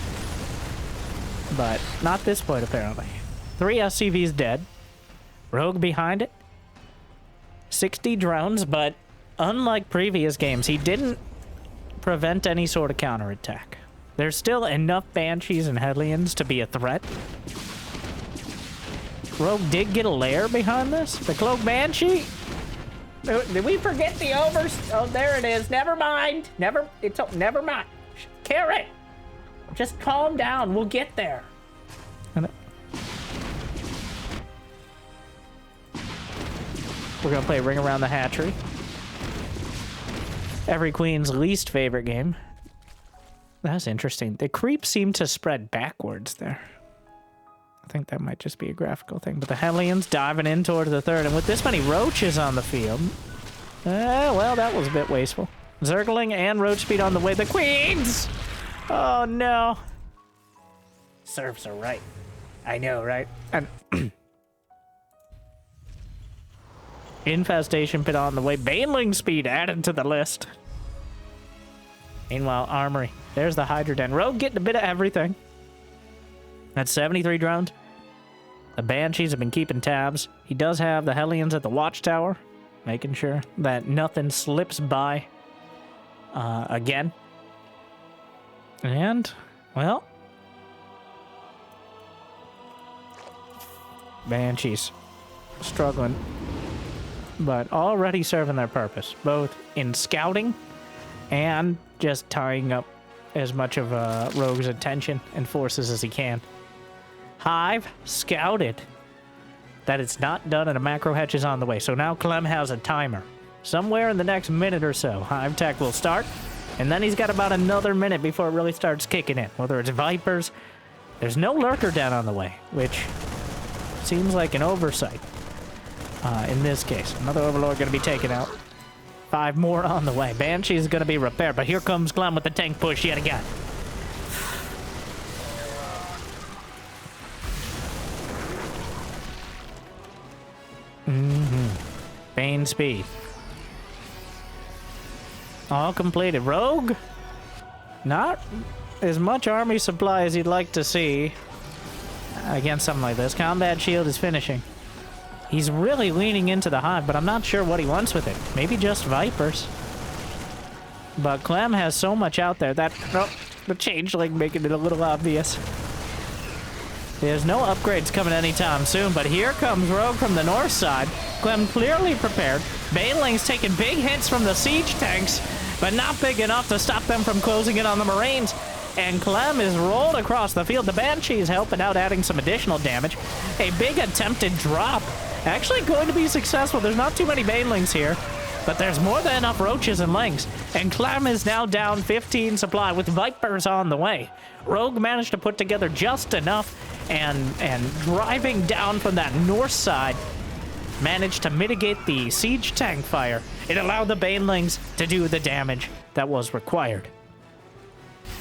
But not this point, apparently. 3 SCVs dead. Rogue behind it. 60 drones, but unlike previous games, he didn't prevent any sort of counterattack. There's still enough Banshees and Hellions to be a threat. Rogue did get a lair behind this. The Cloak Banshee. Did we forget the overs? Oh, there it is. Never mind. Never mind. Carrot. Just calm down. We'll get there. We're gonna play Ring Around the Hatchery. Every queen's least favorite game. That's interesting. The creeps seem to spread backwards there. I think that might just be a graphical thing. But the Hellions diving in towards the third. And with this many roaches on the field... well, that was a bit wasteful. Zergling and roach speed on the way. The queens! Oh, no. Serves are right. I know, right? And... Infestation pit on the way. Baneling speed added to the list. Meanwhile, Armory. There's the Hydra Den. Rogue getting a bit of everything. That's 73 drones. The Banshees have been keeping tabs. He does have the Hellions at the watchtower, making sure that nothing slips by again. And, well, Banshees. struggling, but already serving their purpose, both in scouting and just tying up as much of Rogue's attention and forces as he can. Hive scouted that it's not done and a macro hatch is on the way. So now Clem has a timer. Somewhere in the next minute or so, Hive tech will start, and then he's got about another minute before it really starts kicking in. Whether it's Vipers, there's no Lurker down on the way, which seems like an oversight in this case. Another Overlord going to be taken out. 5 more on the way. Banshee is going to be repaired, but here comes Clem with the tank push yet again. Bane speed. All completed. Rogue? Not as much army supply as you'd like to see against something like this. Combat shield is finishing. He's really leaning into the Hive, but I'm not sure what he wants with it. Maybe just Vipers. But Clem has so much out there that... Oh, the changeling making it a little obvious. There's no upgrades coming anytime soon, but here comes Rogue from the north side. Clem clearly prepared. Baneling's taking big hits from the siege tanks, but not big enough to stop them from closing in on the Marines. And Clem is rolled across the field. The Banshee is helping out, adding some additional damage. A big attempted drop. Actually going to be successful. There's not too many Banelings here, but there's more than enough Roaches and Lings. And Clem is now down 15 supply with Vipers on the way. Rogue managed to put together just enough, and driving down from that north side, managed to mitigate the siege tank fire. It allowed the Banelings to do the damage that was required.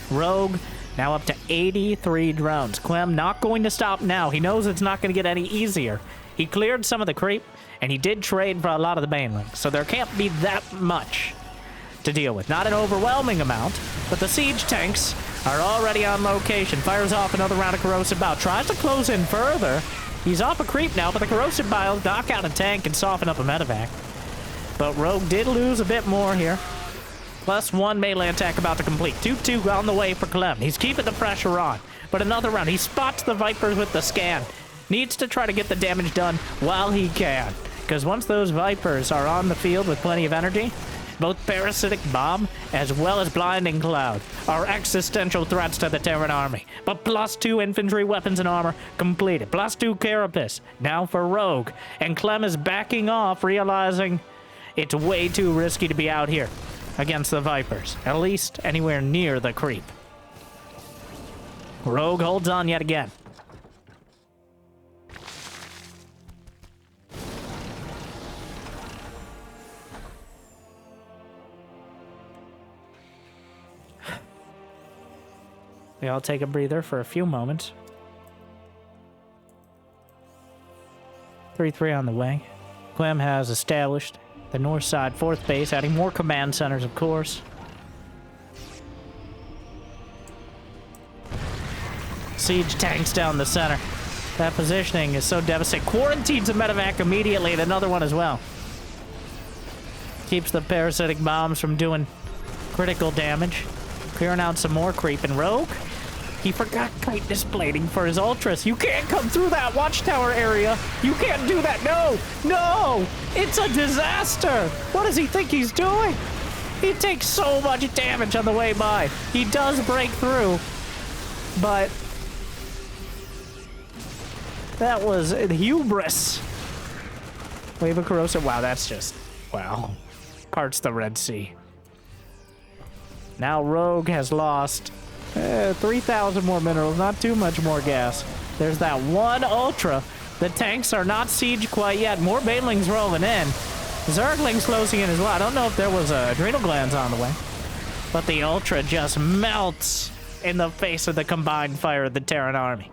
Rogue now up to 83 drones. Clem not going to stop now. He knows it's not going to get any easier. He cleared some of the creep, and he did trade for a lot of the Banelings, so there can't be that much to deal with. Not an overwhelming amount, but the siege tanks are already on location. Fires off another round of Corrosive Bile. Tries to close in further. He's off a creep now, but the Corrosive Bile knock out a tank and soften up a medevac. But Rogue did lose a bit more here. +1 melee attack about to complete. 2-2 on the way for Clem. He's keeping the pressure on. But another round. He spots the Vipers with the scan. Needs to try to get the damage done while he can. Because once those Vipers are on the field with plenty of energy, both Parasitic Bomb as well as Blinding Cloud are existential threats to the Terran army. But +2 infantry weapons and armor completed. +2 Carapace now for Rogue. And Clem is backing off, realizing it's way too risky to be out here against the Vipers. At least anywhere near the creep. Rogue holds on yet again. We all take a breather for a few moments. 3-3 on the way. Clem has established the north side 4th base, adding more command centers, of course. Siege tanks down the center. That positioning is so devastating. Quarantines a medevac immediately, and another one as well. Keeps the parasitic bombs from doing critical damage. Clearing out some more creep. And Rogue, he forgot Chitinous Plating for his Ultras. You can't come through that watchtower area. You can't do that. No! No! It's a disaster! What does he think he's doing? He takes so much damage on the way by. He does break through, but that was hubris. Wave of Corrosive. Wow, that's just... wow. Parts the Red Sea. Now Rogue has lost 3,000 more minerals, not too much more gas. There's that one Ultra. The tanks are not sieged quite yet. More Banelings rolling in. Zerglings closing in as well. I don't know if there was adrenal glands on the way, but the Ultra just melts in the face of the combined fire of the Terran army.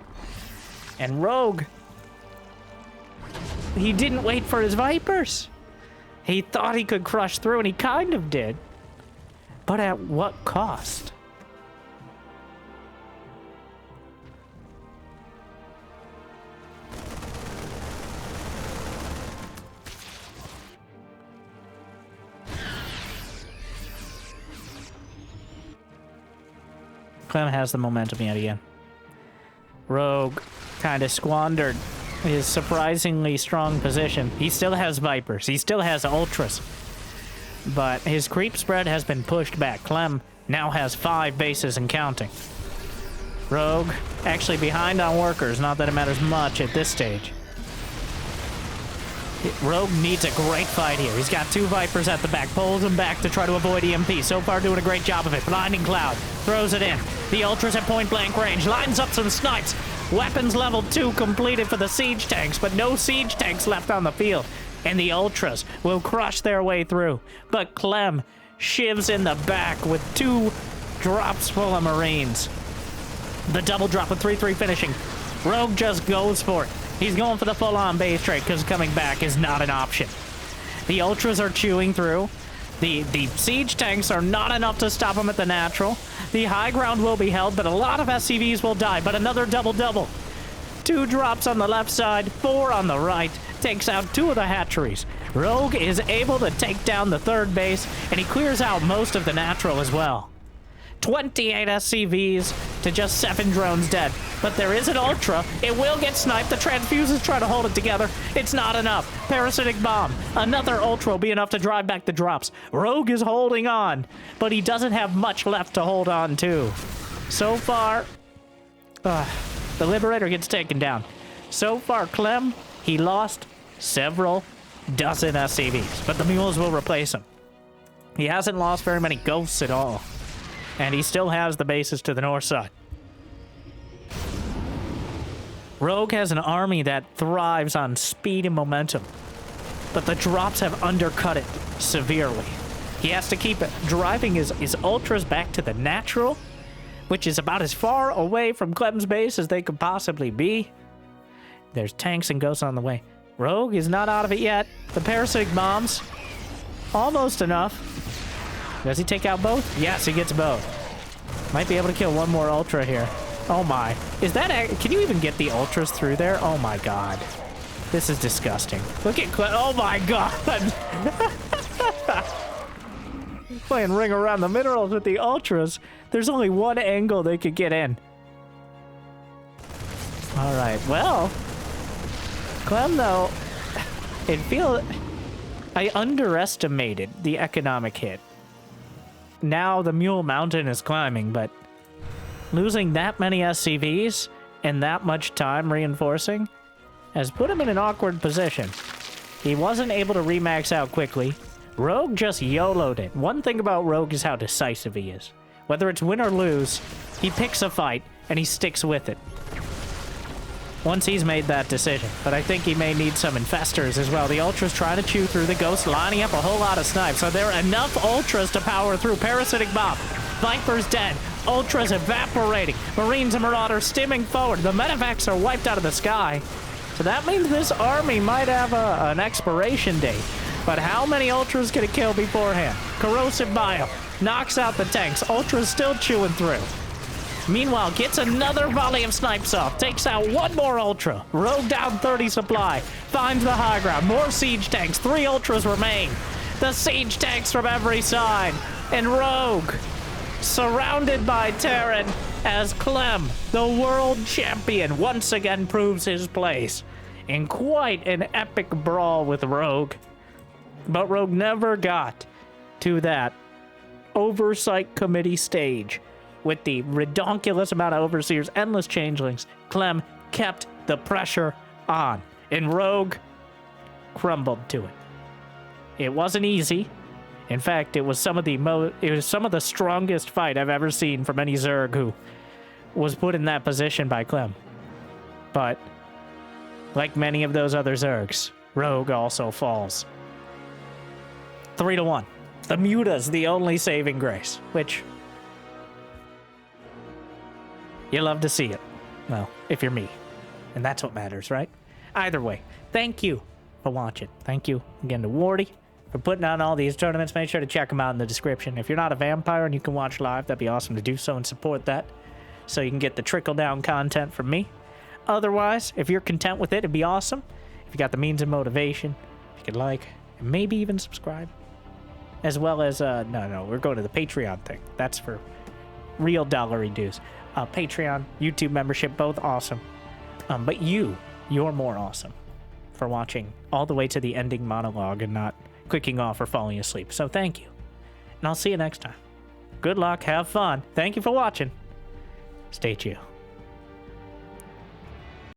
And Rogue, he didn't wait for his Vipers. He thought he could crush through, and he kind of did. But at what cost? Clem has the momentum yet again. Rogue kind of squandered his surprisingly strong position. He still has Vipers. He still has Ultras. But his creep spread has been pushed back. Clem now has 5 bases and counting. Rogue actually behind on workers. Not that it matters much at this stage. Rogue needs a great fight here. He's got 2 Vipers at the back. Pulls them back to try to avoid EMP. So far doing a great job of it. Blinding Cloud. Throws it in. The Ultras at point blank range. Lines up some snipes. Weapons level 2 completed for the siege tanks, but no siege tanks left on the field. And the Ultras will crush their way through. But Clem shivs in the back with 2 drops full of Marines. The double drop with 3-3 finishing. Rogue just goes for it. He's going for the full-on base trade because coming back is not an option. The Ultras are chewing through. The siege tanks are not enough to stop him at the natural. The high ground will be held, but a lot of SCVs will die. But another double-double. 2 drops on the left side, 4 on the right. Takes out 2 of the hatcheries. Rogue is able to take down the 3rd base, and he clears out most of the natural as well. 28 SCVs to just 7 drones dead. But there is an Ultra. It will get sniped. The transfuses try to hold it together. It's not enough. Parasitic Bomb. Another Ultra will be enough to drive back the drops. Rogue is holding on, but he doesn't have much left to hold on to. So far, the Liberator gets taken down. So far, Clem, he lost several dozen SCVs, but the Mules will replace him. He hasn't lost very many Ghosts at all. And he still has the bases to the north side. Rogue has an army that thrives on speed and momentum, but the drops have undercut it severely. He has to keep driving his Ultras back to the natural, which is about as far away from Clem's base as they could possibly be. There's tanks and Ghosts on the way. Rogue is not out of it yet. The Parasitic Bombs, almost enough. Does he take out both? Yes, he gets both. Might be able to kill 1 more Ultra here. Oh my. Is that... Can you even get the Ultras through there? Oh my god. This is disgusting. Look at... Oh my god. Playing Ring Around the Minerals with the Ultras. There's only 1 angle they could get in. Alright, well... Clem, though... It feels... I underestimated the economic hit. Now the Mule Mountain is climbing, but losing that many SCVs and that much time reinforcing has put him in an awkward position. He wasn't able to remax out quickly. Rogue just YOLO'd it. One thing about Rogue is how decisive he is. Whether it's win or lose, he picks a fight and he sticks with it. Once he's made that decision. But I think he may need some infestors as well. The Ultras trying to chew through the Ghosts, lining up a whole lot of snipes. So there are enough Ultras to power through. Parasitic Bomb. Viper's dead. Ultras evaporating. Marines and Marauders stimming forward. The medevacs are wiped out of the sky. So that means this army might have an expiration date. But how many Ultras can it kill beforehand? Corrosive Bio knocks out the tanks. Ultras still chewing through. Meanwhile, gets another volley of snipes off. Takes out 1 more Ultra. Rogue down 30 supply. Finds the high ground. More siege tanks. 3 Ultras remain. The siege tanks from every side. And Rogue, surrounded by Terran, as Clem, the world champion, once again proves his place in quite an epic brawl with Rogue. But Rogue never got to that oversight committee stage. With the redonkulous amount of overseers, endless changelings, Clem kept the pressure on, and Rogue crumbled to it. It wasn't easy. In fact, it was some of the strongest fight I've ever seen from any Zerg who was put in that position by Clem. But like many of those other Zergs, Rogue also falls. 3-1. The Muta's the only saving grace, which you love to see it. Well, if you're me. And that's what matters, right? Either way, thank you for watching. Thank you again to Wardi for putting on all these tournaments. Make sure to check them out in the description. If you're not a vampire and you can watch live, that'd be awesome to do so and support that, so you can get the trickle-down content from me. Otherwise, if you're content with it, it'd be awesome. If you got the means and motivation, if you could like, and maybe even subscribe. As well as, no, we're going to the Patreon thing. That's for real dollary dues. Patreon, YouTube membership, both awesome. But you you're more awesome for watching all the way to the ending monologue and not clicking off or falling asleep. So thank you. And I'll see you next time. Good luck. Have fun. Thank you for watching. Stay chill.